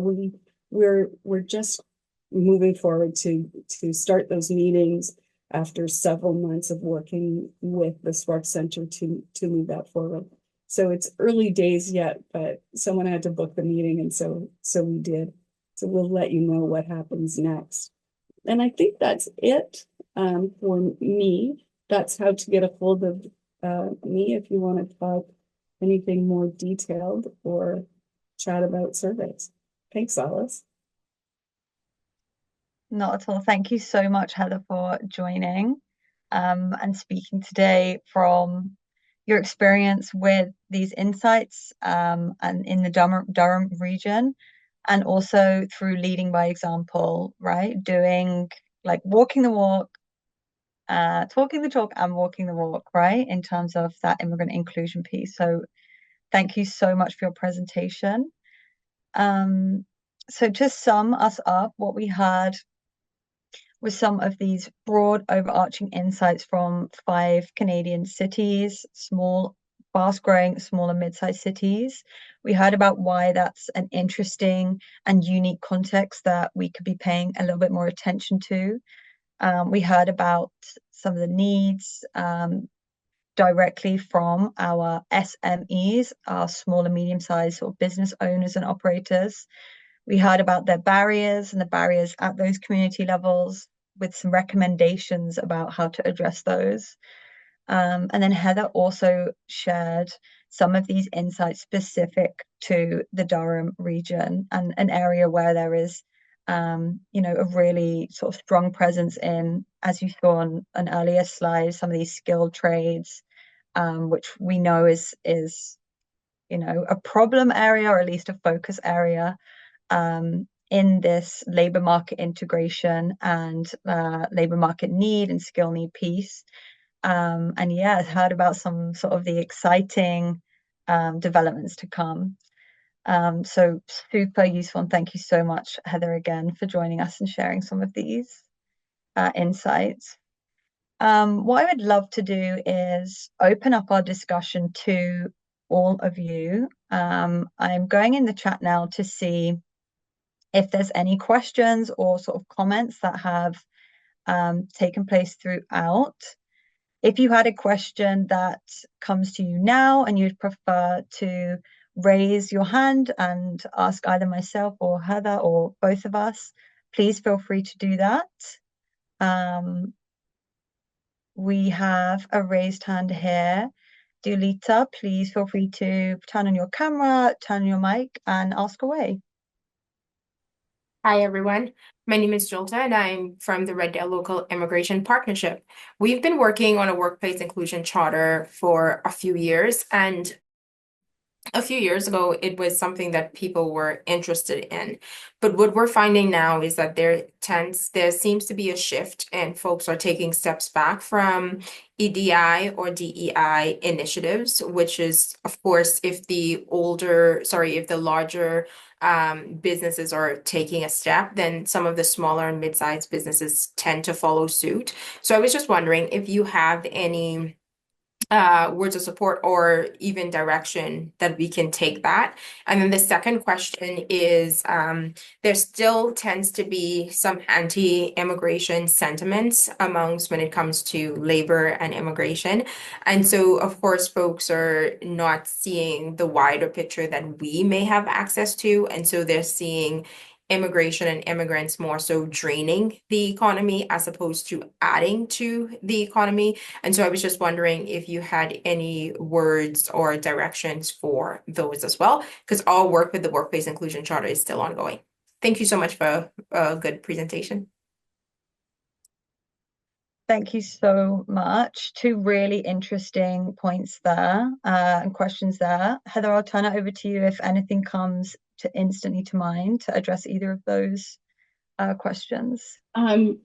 we're just moving forward to start those meetings after several months of working with the Spark Center to move that forward. So it's early days yet, but someone had to book the meeting, and so we did. So we'll let you know what happens next. And I think that's it for me. That's how to get a hold of me if you want to talk anything more detailed or chat about surveys. Thanks, Alice. Not at all. Thank you so much, Heather, for joining and speaking today from your experience with these insights and in the Durham region, and also through leading by example, right? Doing like walking the walk, talking the talk and walking the walk, right? In terms of that immigrant inclusion piece. So thank you so much for your presentation. So to sum us up, what we had with some of these broad overarching insights from 5 Canadian cities, small, fast-growing, small and mid-sized cities. We heard about why that's an interesting and unique context that we could be paying a little bit more attention to. We heard about some of the needs directly from our SMEs, our small and medium-sized sort of business owners and operators. We heard about their barriers and the barriers at those community levels with some recommendations about how to address those. And then Heather also shared some of these insights specific to the Durham region and an area where there is, a really sort of strong presence in, as you saw on an earlier slide, some of these skilled trades, which we know is a problem area or at least a focus area in this labor market integration and labor market need and skill need piece. And yeah, heard about some sort of the exciting developments to come. So super useful. And thank you so much, Heather, again, for joining us and sharing some of these insights. What I would love to do is open up our discussion to all of you. I'm going in the chat now to see if there's any questions or sort of comments that have taken place throughout. If you had a question that comes to you now and you'd prefer to raise your hand and ask either myself or Heather or both of us, please feel free to do that. We have a raised hand here. Dulita, please feel free to turn on your camera, turn on your mic, and ask away. Hi, everyone. My name is Jolta, and I'm from the Red Dale Local Immigration Partnership. We've been working on a workplace inclusion charter for a few years, and a few years ago, it was something that people were interested in. But what we're finding now is that there seems to be a shift, and folks are taking steps back from EDI or DEI initiatives, which is, of course, if the larger businesses are taking a step, then some of the smaller and mid-sized businesses tend to follow suit. So I was just wondering if you have any words of support or even direction that we can take that. And then the second question is there still tends to be some anti-immigration sentiments amongst when it comes to labor and immigration. And so, of course, folks are not seeing the wider picture that we may have access to. And so they're seeing immigration and immigrants more so draining the economy as opposed to adding to the economy. And so I was just wondering if you had any words or directions for those as well, because all work with the Workplace Inclusion Charter is still ongoing. Thank you so much for a good presentation. Thank you so much. Two really interesting points there and questions there. Heather, I'll turn it over to you if anything comes to instantly to mind to address either of those questions. I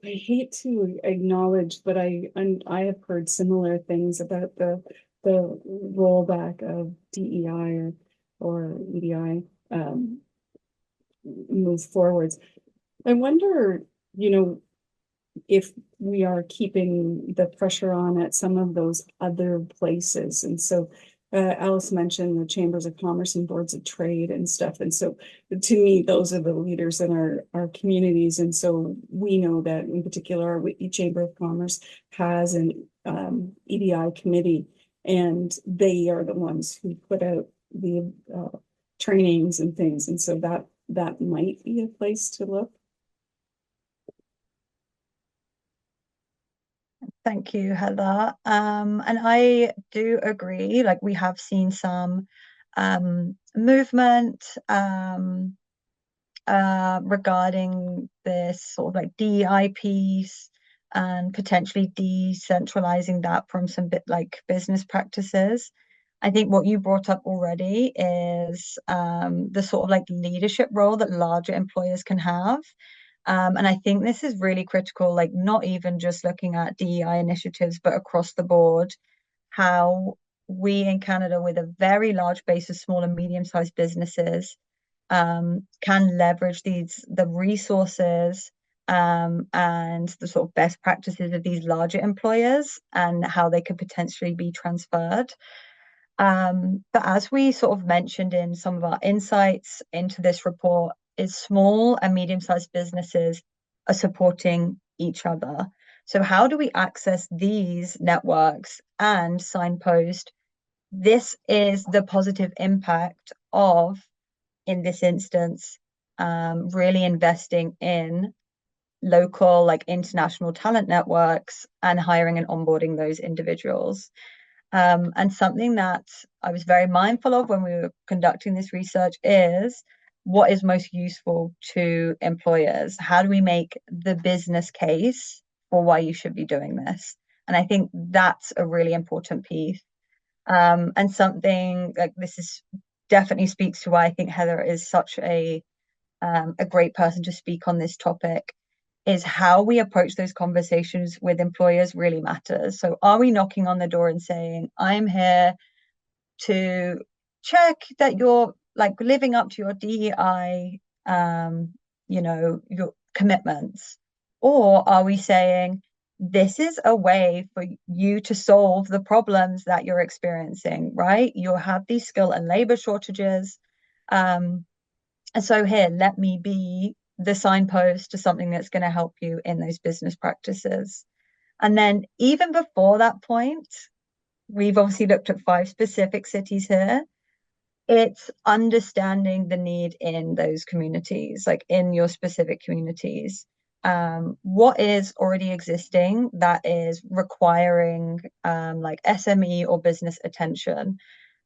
hate to acknowledge, but I have heard similar things about the rollback of DEI or EDI move forwards. I wonder, if we are keeping the pressure on at some of those other places. And so Alice mentioned the chambers of commerce and boards of trade and stuff. And so to me, those are the leaders in our communities. And so we know that in particular, our Whitney Chamber of Commerce has an EDI committee, and they are the ones who put out the trainings and things. And so that might be a place to look. Thank you, Heather. And I do agree, like we have seen some movement regarding this sort of like DEI piece and potentially decentralizing that from some bit like business practices. I think what you brought up already is the sort of like leadership role that larger employers can have. And I think this is really critical, like not even just looking at DEI initiatives, but across the board, how we in Canada, with a very large base of small and medium-sized businesses, can leverage the resources and the sort of best practices of these larger employers and how they could potentially be transferred. But as we sort of mentioned in some of our insights into this report, is small and medium-sized businesses are supporting each other. So how do we access these networks and signpost this is the positive impact of, in this instance, really investing in local, like international talent networks and hiring and onboarding those individuals. And something that I was very mindful of when we were conducting this research is what is most useful to employers? How do we make the business case for why you should be doing this? And I think that's a really important piece. And something like this is definitely speaks to why I think Heather is such a great person to speak on this topic, is how we approach those conversations with employers really matters. So are we knocking on the door and saying, I'm here to check that you're like living up to your DEI, your commitments? Or are we saying, this is a way for you to solve the problems that you're experiencing, right? You'll have these skill and labor shortages. And so here, let me be the signpost to something that's going to help you in those business practices. And then even before that point, we've obviously looked at 5 specific cities here. It's understanding the need in those communities, like in your specific communities. What is already existing that is requiring like SME or business attention?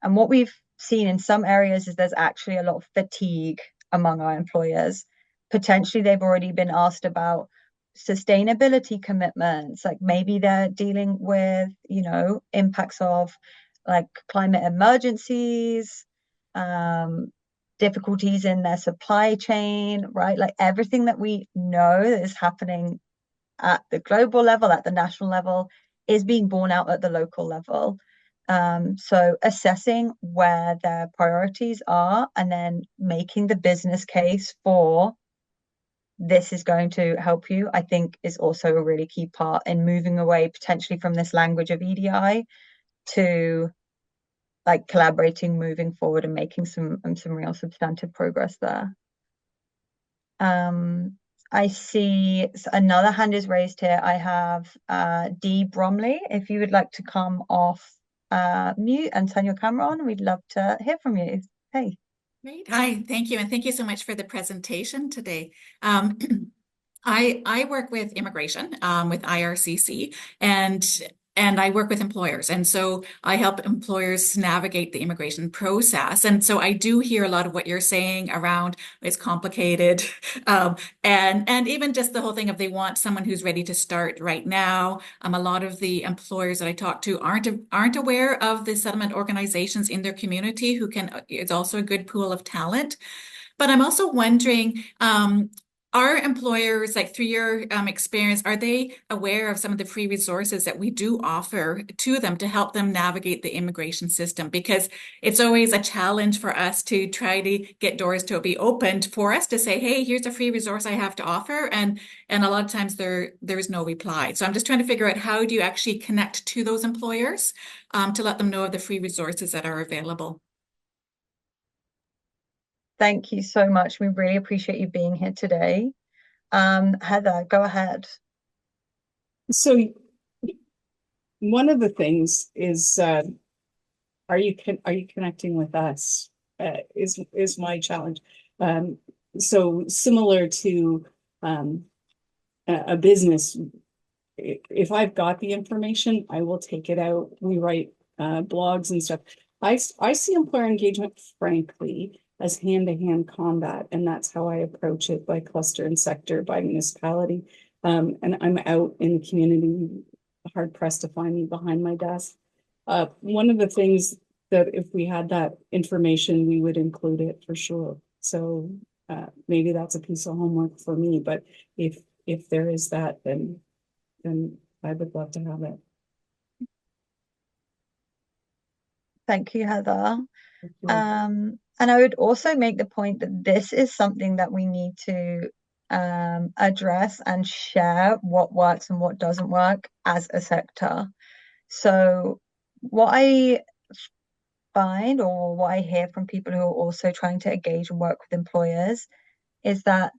And what we've seen in some areas is there's actually a lot of fatigue among our employers. Potentially, they've already been asked about sustainability commitments, like maybe they're dealing with, impacts of like climate emergencies, difficulties in their supply chain, right? Like everything that we know that is happening at the global level, at the national level, is being borne out at the local level. So assessing where their priorities are and then making the business case for this is going to help you, I think is also a really key part in moving away potentially from this language of EDI to like collaborating, moving forward and making some real substantive progress there. I see another hand is raised here. I have Dee Bromley. If you would like to come off mute and turn your camera on, we'd love to hear from you. Hey. Great. Hi, thank you. And thank you so much for the presentation today. I work with immigration with IRCC, and I work with employers. And so I help employers navigate the immigration process. And so I do hear a lot of what you're saying around it's complicated. And even just the whole thing of they want someone who's ready to start right now. A lot of the employers that I talk to aren't aware of the settlement organizations in their community who it's also a good pool of talent. But I'm also wondering, are employers, like through your experience, are they aware of some of the free resources that we do offer to them to help them navigate the immigration system? Because it's always a challenge for us to try to get doors to be opened for us to say, hey, here's a free resource I have to offer. And a lot of times there's no reply. So I'm just trying to figure out how do you actually connect to those employers to let them know of the free resources that are available. Thank you so much. We really appreciate you being here today. Heather, go ahead. So one of the things is, are you connecting with us? Is my challenge. So similar to a business, if I've got the information, I will take it out. We write blogs and stuff. I see employer engagement, frankly, as hand-to-hand combat, and that's how I approach it, by cluster and sector, by municipality. And I'm out in the community, hard pressed to find me behind my desk. One of the things that if we had that information, we would include it for sure. So maybe that's a piece of homework for me, but if there is that, then I would love to have it. Thank you, Heather. And I would also make the point that this is something that we need to address and share what works and what doesn't work as a sector. So what I find, or what I hear from people who are also trying to engage and work with employers, is that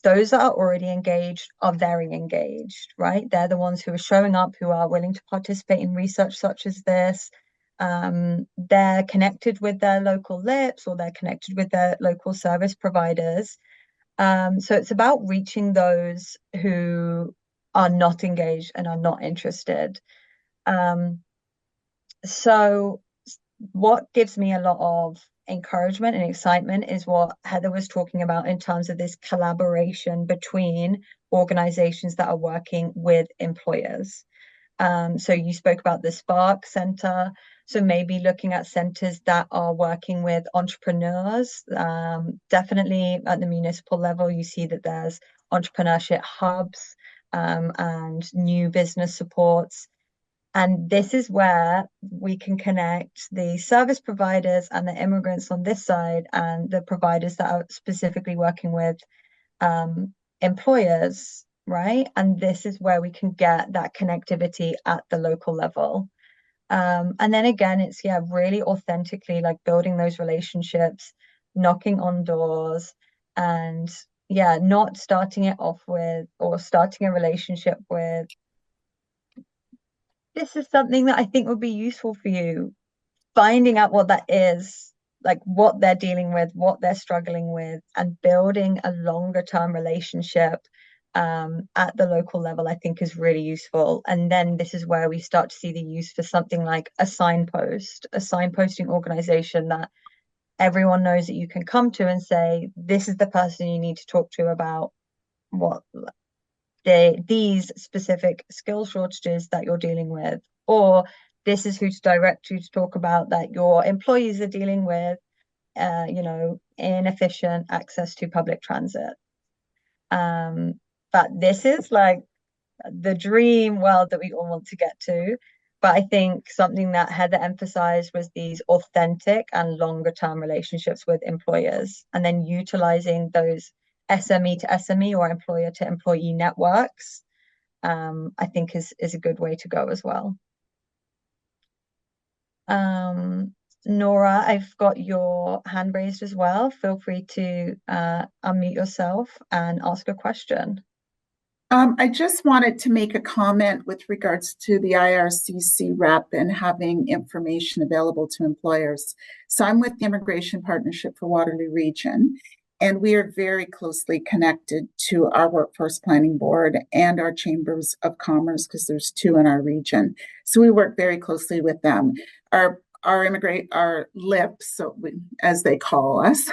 those that are already engaged are very engaged, right? They're the ones who are showing up, who are willing to participate in research such as this. They're connected with their local LIPs, or they're connected with their local service providers. So it's about reaching those who are not engaged and are not interested. So what gives me a lot of encouragement and excitement is what Heather was talking about in terms of this collaboration between organizations that are working with employers. So you spoke about the Spark Center. So maybe looking at centers that are working with entrepreneurs. Definitely at the municipal level, you see that there's entrepreneurship hubs and new business supports. And this is where we can connect the service providers and the immigrants on this side, and the providers that are specifically working with employers, right? And this is where we can get that connectivity at the local level. And then again, it's really authentically like building those relationships, knocking on doors, and not starting it off with, or starting a relationship with, this is something that I think would be useful for you. Finding out what that is, like what they're dealing with, what they're struggling with, and building a longer term relationship at the local level, I think is really useful. And then this is where we start to see the use for something like a signposting organization that everyone knows that you can come to and say, this is the person you need to talk to about what these specific skill shortages that you're dealing with, or this is who to direct you to talk about that your employees are dealing with, inefficient access to public transit. But this is like the dream world that we all want to get to. But I think something that Heather emphasized was these authentic and longer term relationships with employers, and then utilizing those SME to SME or employer to employee networks, I think is a good way to go as well. Nora, I've got your hand raised as well. Feel free to unmute yourself and ask a question. I just wanted to make a comment with regards to the IRCC rep and having information available to employers. So I'm with the Immigration Partnership for Waterloo Region, and we are very closely connected to our Workforce Planning Board and our Chambers of Commerce, because there's two in our region. So we work very closely with them. Our LIP, as they call us,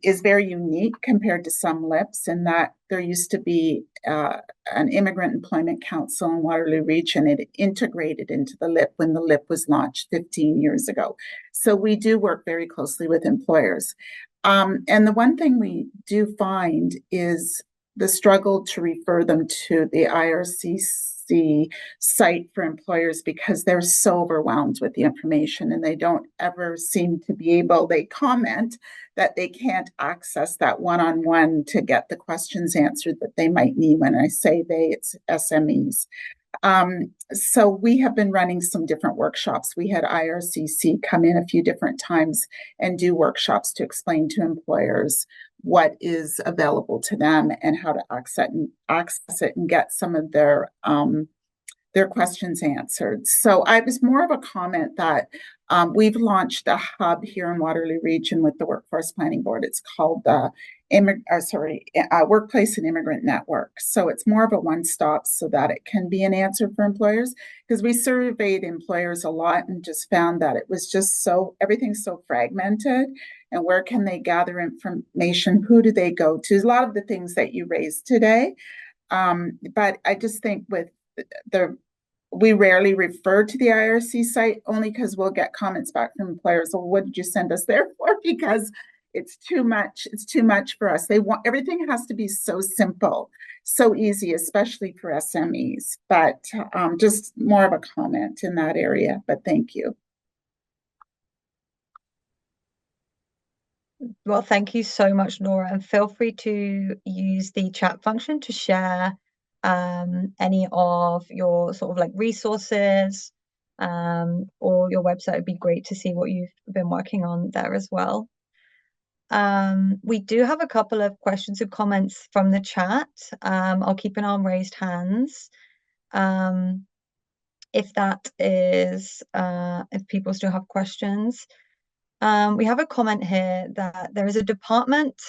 is very unique compared to some LIPs in that there used to be an Immigrant Employment Council in Waterloo Region. It integrated into the LIP when the LIP was launched 15 years ago. So we do work very closely with employers. And the one thing we do find is the struggle to refer them to the IRCC site for employers, because they're so overwhelmed with the information and they don't ever seem to be able, they comment that they can't access that one-on-one to get the questions answered that they might need. When I say they, it's SMEs. So we have been running some different workshops. We had IRCC come in a few different times and do workshops to explain to employers what is available to them and how to access it and get some of their questions answered. So I was more of a comment that we've launched a hub here in Waterloo Region with the Workforce Planning Board. It's called the Workplace and Immigrant Network. So it's more of a one-stop so that it can be an answer for employers, because we surveyed employers a lot and just found that it was just everything's so fragmented, and where can they gather information? Who do they go to? A lot of the things that you raised today. But I just think with we rarely refer to the IRC site, only because we'll get comments back from employers. Well, what did you send us there for? Because it's too much. It's too much for us. They want everything has to be so simple, so easy, especially for SMEs. But just more of a comment in that area. But thank you. Well, thank you so much, Nora, and feel free to use the chat function to share any of your sort of like resources or your website. Would be great to see what you've been working on there as well. We do have a couple of questions and comments from the chat. I'll keep an eye on raised hands. If that is, if people still have questions. We have a comment here that there is a department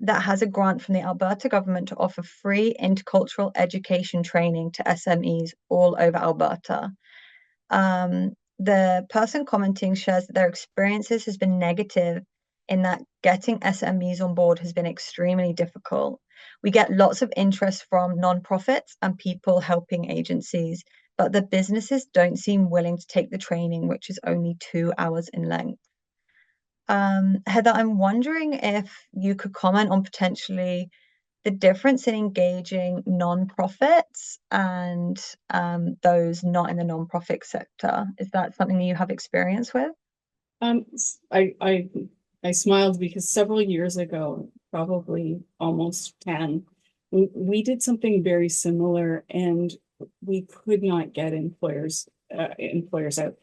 that has a grant from the Alberta government to offer free intercultural education training to SMEs all over Alberta. The person commenting shares that their experiences has been negative in that getting SMEs on board has been extremely difficult. We get lots of interest from nonprofits and people helping agencies, but the businesses don't seem willing to take the training, which is only 2 hours in length. Heather, I'm wondering if you could comment on potentially the difference in engaging nonprofits and those not in the nonprofit sector. Is that something that you have experience with? I smiled because several years ago, probably almost 10, we did something very similar, and we could not get employers out.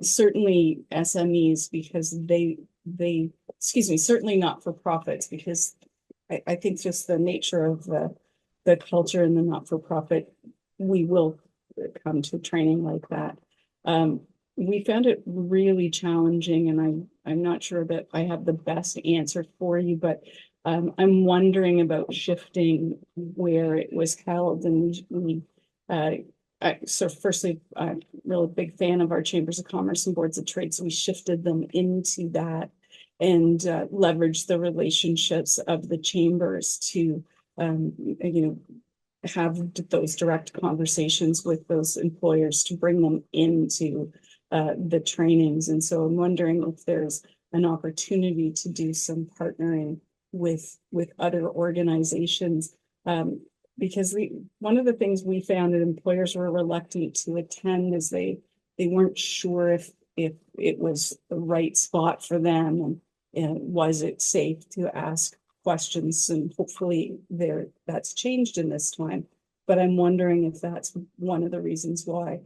Certainly SMEs, because certainly not for profits, because I think just the nature of the culture in the not-for-profit, we will come to training like that. We found it really challenging, and I'm not sure that I have the best answer for you, but I'm wondering about shifting where it was held. And so firstly, I'm really big fan of our Chambers of Commerce and Boards of Trade, so we shifted them into that and leverage the relationships of the chambers to, have those direct conversations with those employers to bring them into the trainings. And so I'm wondering if there's an opportunity to do some partnering with other organizations. because one of the things we found that employers were reluctant to attend is they weren't sure if it was the right spot for them, and was it safe to ask questions, and hopefully that's changed in this time. But I'm wondering if that's one of the reasons why.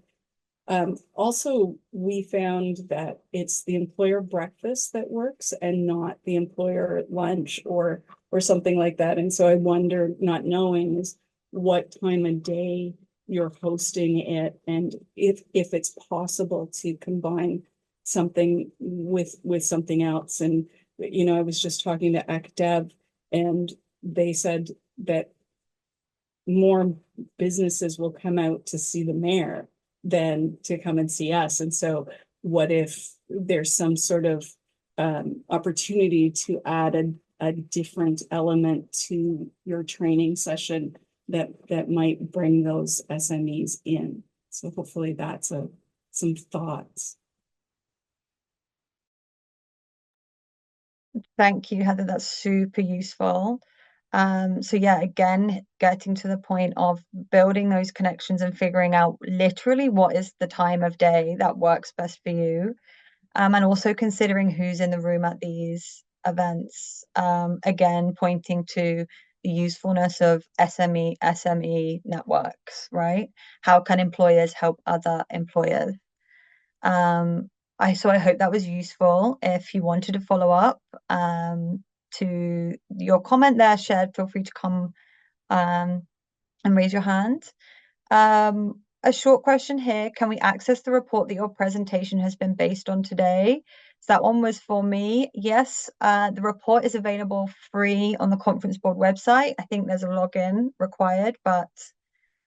Also, we found that it's the employer breakfast that works and not the employer lunch or something like that. And so I wonder, not knowing, is what time of day you're hosting it, and if it's possible to combine something with something else. And I was just talking to ACDev, and they said that more businesses will come out to see the mayor than to come and see us. And so what if there's some sort of opportunity to add a different element to your training session that might bring those SMEs in? So hopefully that's some thoughts. Thank you, Heather. That's super useful. So yeah, again, getting to the point of building those connections and figuring out literally what is the time of day that works best for you. And also considering who's in the room at these events. Again, pointing to the usefulness of SME networks, right? How can employers help other employers? I hope that was useful. If you wanted to follow up to your comment there shared, feel free to come and raise your hand. A short question here. Can we access the report that your presentation has been based on today? So that one was for me. Yes, the report is available free on the conference board website. I think there's a login required, but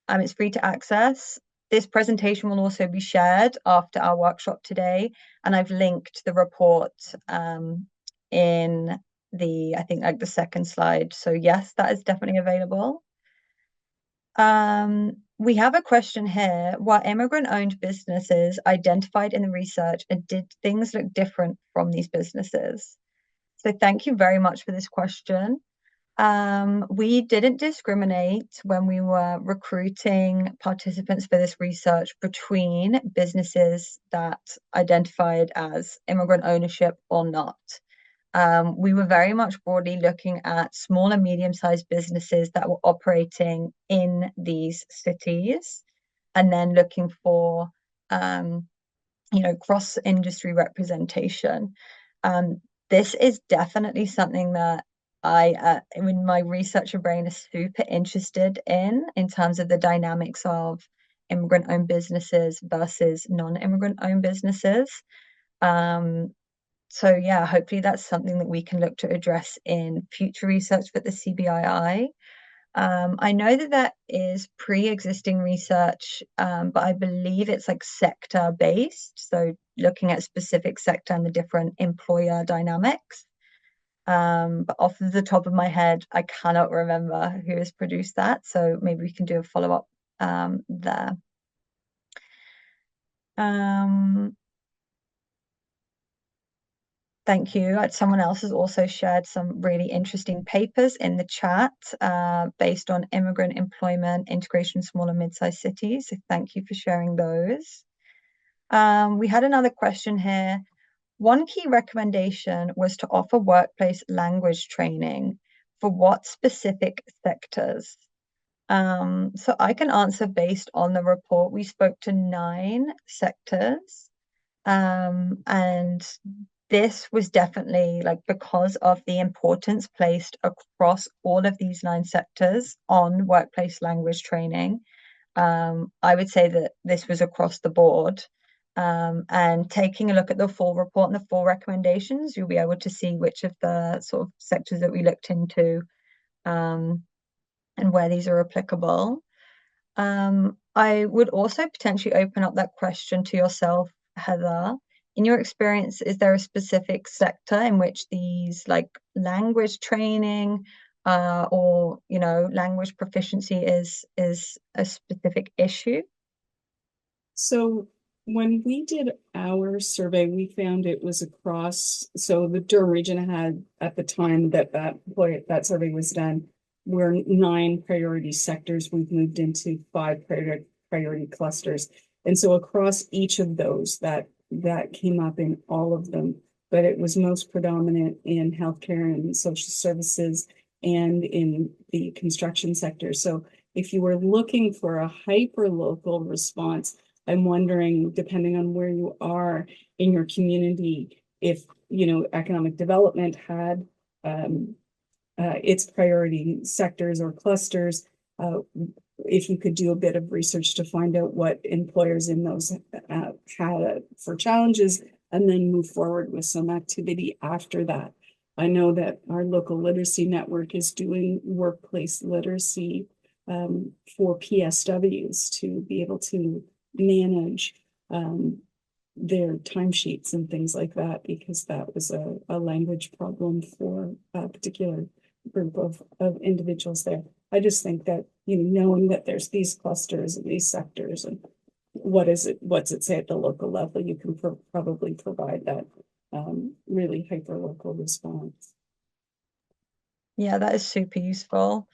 it's free to access. This presentation will also be shared after our workshop today, and I've linked the report in I think like the second slide. So yes, that is definitely available. We have a question here. Were immigrant-owned businesses identified in the research, and did things look different from these businesses? So thank you very much for this question. We didn't discriminate when we were recruiting participants for this research between businesses that identified as immigrant ownership or not. We were very much broadly looking at small and medium-sized businesses that were operating in these cities, and then looking for, cross-industry representation. This is definitely something that in my researcher brain, is super interested in terms of the dynamics of immigrant-owned businesses versus non-immigrant-owned businesses. So yeah, hopefully that's something that we can look to address in future research for the CBII. I know that is pre-existing research, but I believe it's like sector-based, so looking at specific sector and the different employer dynamics. But off the top of my head, I cannot remember who has produced that, so maybe we can do a follow-up there. Thank you. Someone else has also shared some really interesting papers in the chat based on immigrant employment, integration, small and mid-sized cities. So thank you for sharing those. We had another question here. One key recommendation was to offer workplace language training for what specific sectors? So I can answer based on the report. We spoke to 9 sectors, and this was definitely because of the importance placed across all of these 9 sectors on workplace language training. I would say that this was across the board. And taking a look at the full report and the full recommendations, you'll be able to see which of the sort of sectors that we looked into and where these are applicable. I would also potentially open up that question to yourself, Heather. In your experience, is there a specific sector in which these language training or language proficiency is a specific issue? So when we did our survey, we found it was across. So the Durham region had, at the time that survey was done, we're 9 priority sectors. We've moved into 5 priority clusters. And so across each of those, that came up in all of them, but it was most predominant in healthcare and social services and in the construction sector. So if you were looking for a hyper-local response, I'm wondering, depending on where you are in your community, if, economic development had its priority sectors or clusters, if you could do a bit of research to find out what employers in those had for challenges, and then move forward with some activity after that. I know that our local literacy network is doing workplace literacy for PSWs to be able to manage their timesheets and things like that, because that was a language problem for a particular group of individuals there. I just think that, knowing that there's these clusters and these sectors and what's it say at the local level, you can probably provide that really hyper-local response. Yeah, that is super useful.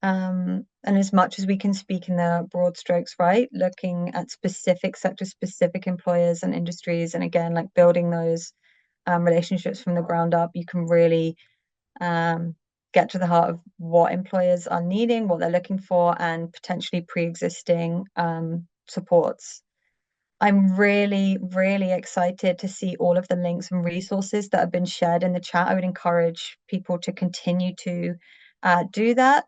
And as much as we can speak in the broad strokes, right, looking at specific sector, specific employers and industries, and again, like building those relationships from the ground up, you can really get to the heart of what employers are needing, what they're looking for, and potentially pre-existing supports. I'm really, really excited to see all of the links and resources that have been shared in the chat. I would encourage people to continue to do that.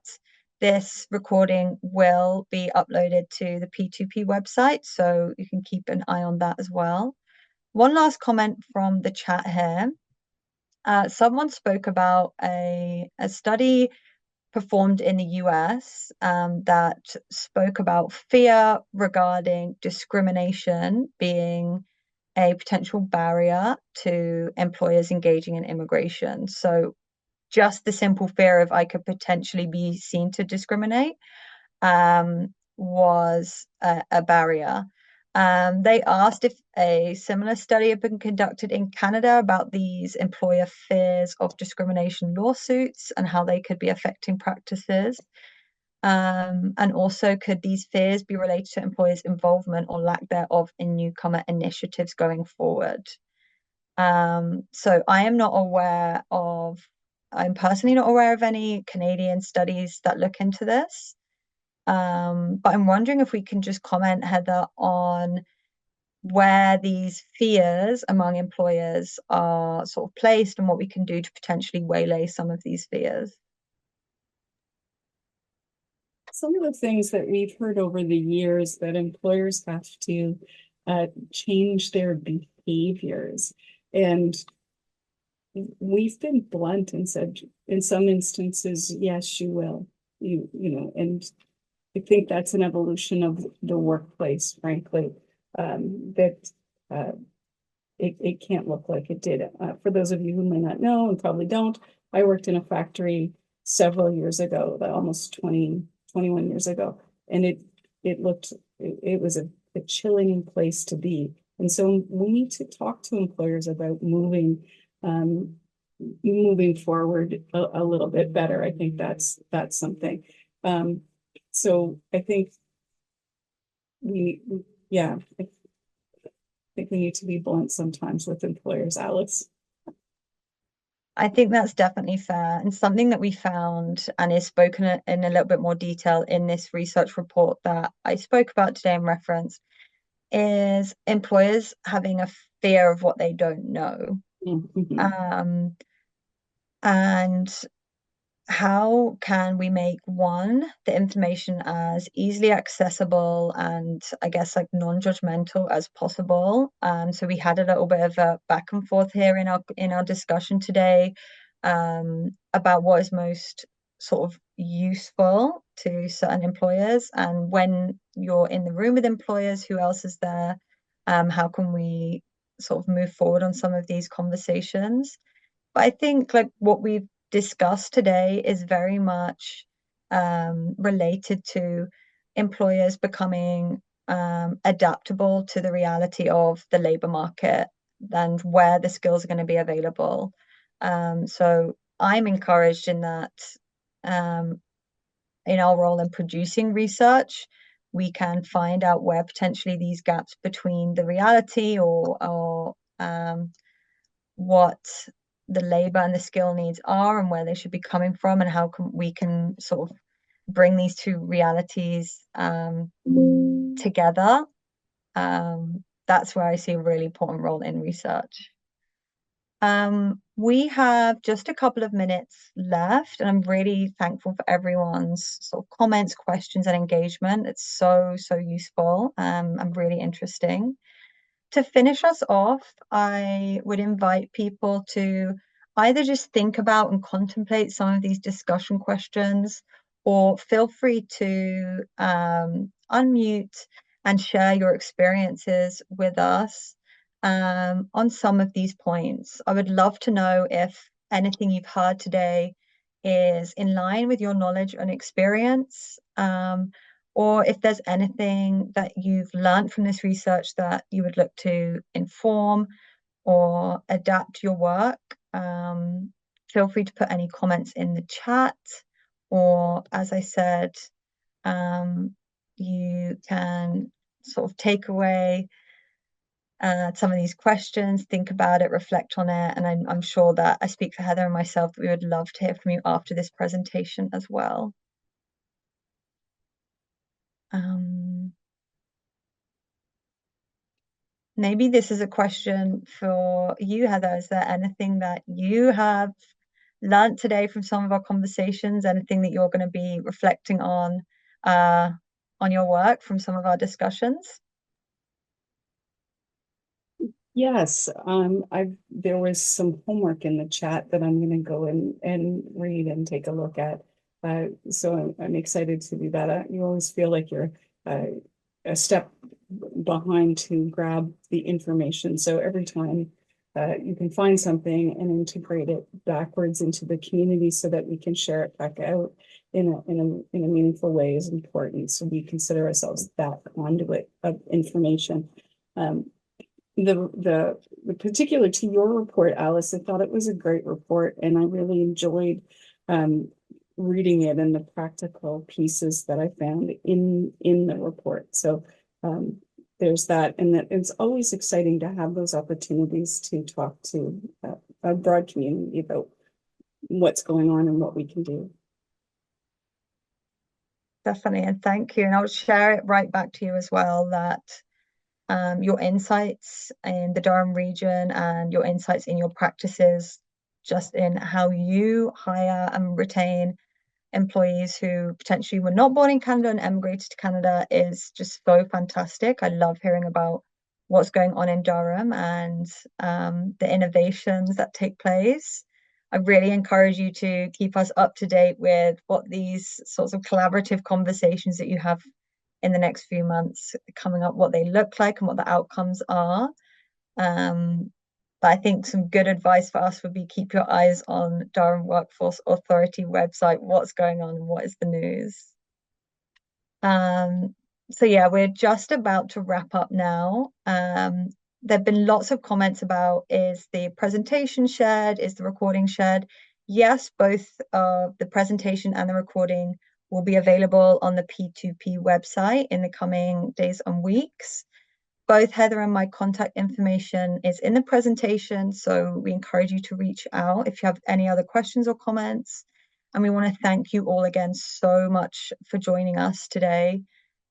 This recording will be uploaded to the P2P website, so you can keep an eye on that as well. One last comment from the chat here. Someone spoke about a study performed in the US that spoke about fear regarding discrimination being a potential barrier to employers engaging in immigration. So just the simple fear of I could potentially be seen to discriminate was a barrier. They asked if a similar study had been conducted in Canada about these employer fears of discrimination lawsuits and how they could be affecting practices. And also, could these fears be related to employers' involvement or lack thereof in newcomer initiatives going forward? So I'm personally not aware of any Canadian studies that look into this. But I'm wondering if we can just comment, Heather, on where these fears among employers are sort of placed and what we can do to potentially waylay some of these fears. Some of the things that we've heard over the years that employers have to change their behaviors. And we've been blunt and said, in some instances, yes, you will. And I think that's an evolution of the workplace, frankly, that it can't look like it did. For those of you who may not know and probably don't, I worked in a factory several years ago, almost 21 years ago, and it was a chilling place to be. And so we need to talk to employers about moving forward a little bit better. I think that's something. So I think I think we need to be blunt sometimes with employers, Alice. I think that's definitely fair, and something that we found and is spoken in a little bit more detail in this research report that I spoke about today and referenced is employers having a fear of what they don't know. Mm-hmm. And how can we make the information as easily accessible and I guess like non-judgmental as possible? So we had a little bit of a back and forth here in our discussion today about what is most sort of useful to certain employers, and when you're in the room with employers, who else is there? How can we sort of move forward on some of these conversations? But I think like what we've discussed today is very much related to employers becoming adaptable to the reality of the labor market and where the skills are going to be available. So I'm encouraged in that in our role in producing research, we can find out where potentially these gaps between the reality or what the labor and the skill needs are and where they should be coming from, and how we can sort of bring these two realities together. That's where I see a really important role in research. We have just a couple of minutes left, and I'm really thankful for everyone's sort of comments, questions, and engagement. It's so useful and really interesting. To finish us off, I would invite people to either just think about and contemplate some of these discussion questions, or feel free to unmute and share your experiences with us on some of these points. I would love to know if anything you've heard today is in line with your knowledge and experience, or if there's anything that you've learned from this research that you would look to inform or adapt your work. Feel free to put any comments in the chat, or as I said, you can sort of take away some of these questions, think about it, reflect on it, and I'm sure that I speak for Heather and myself that we would love to hear from you after this presentation as well. Maybe this is a question for you, Heather. Is there anything that you have learned today from some of our conversations? Anything that you're going to be reflecting on your work from some of our discussions? Yes, there was some homework in the chat that I'm going to go and read and take a look at. So I'm excited to do that. You always feel like you're a step behind to grab the information. So every time you can find something and integrate it backwards into the community so that we can share it back out in a meaningful way is important. So we consider ourselves that conduit of information. The particular to your report, Alice, I thought it was a great report, and I really enjoyed reading it and the practical pieces that I found in the report. So there's that, and that it's always exciting to have those opportunities to talk to a broad community about what's going on and what we can do. Definitely, and thank you. And I'll share it right back to you as well, that your insights in the Durham region and your insights in your practices, just in how you hire and retain employees who potentially were not born in Canada and emigrated to Canada, is just so fantastic. I love hearing about what's going on in Durham and the innovations that take place. I really encourage you to keep us up to date with what these sorts of collaborative conversations that you have in the next few months coming up, what they look like and what the outcomes are. But I think some good advice for us would be keep your eyes on Durham Workforce Authority website, what's going on and what is the news. So yeah, we're just about to wrap up now. There have been lots of comments about, is the presentation shared? Is the recording shared? Yes, both the presentation and the recording will be available on the P2P website in the coming days and weeks. Both Heather and my contact information is in the presentation, so we encourage you to reach out if you have any other questions or comments. And we want to thank you all again so much for joining us today.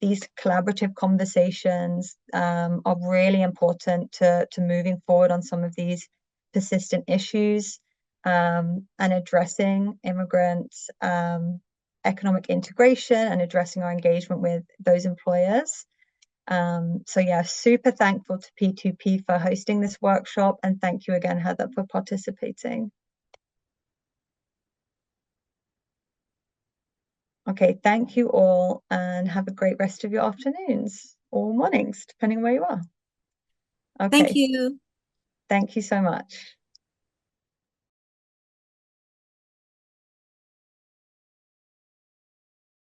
These collaborative conversations are really important to moving forward on some of these persistent issues and addressing immigrant economic integration and addressing our engagement with those employers. So yeah, super thankful to P2P for hosting this workshop, and thank you again, Heather, for participating. Okay, thank you all, and have a great rest of your afternoons or mornings, depending where you are. Okay. Thank you. Thank you so much.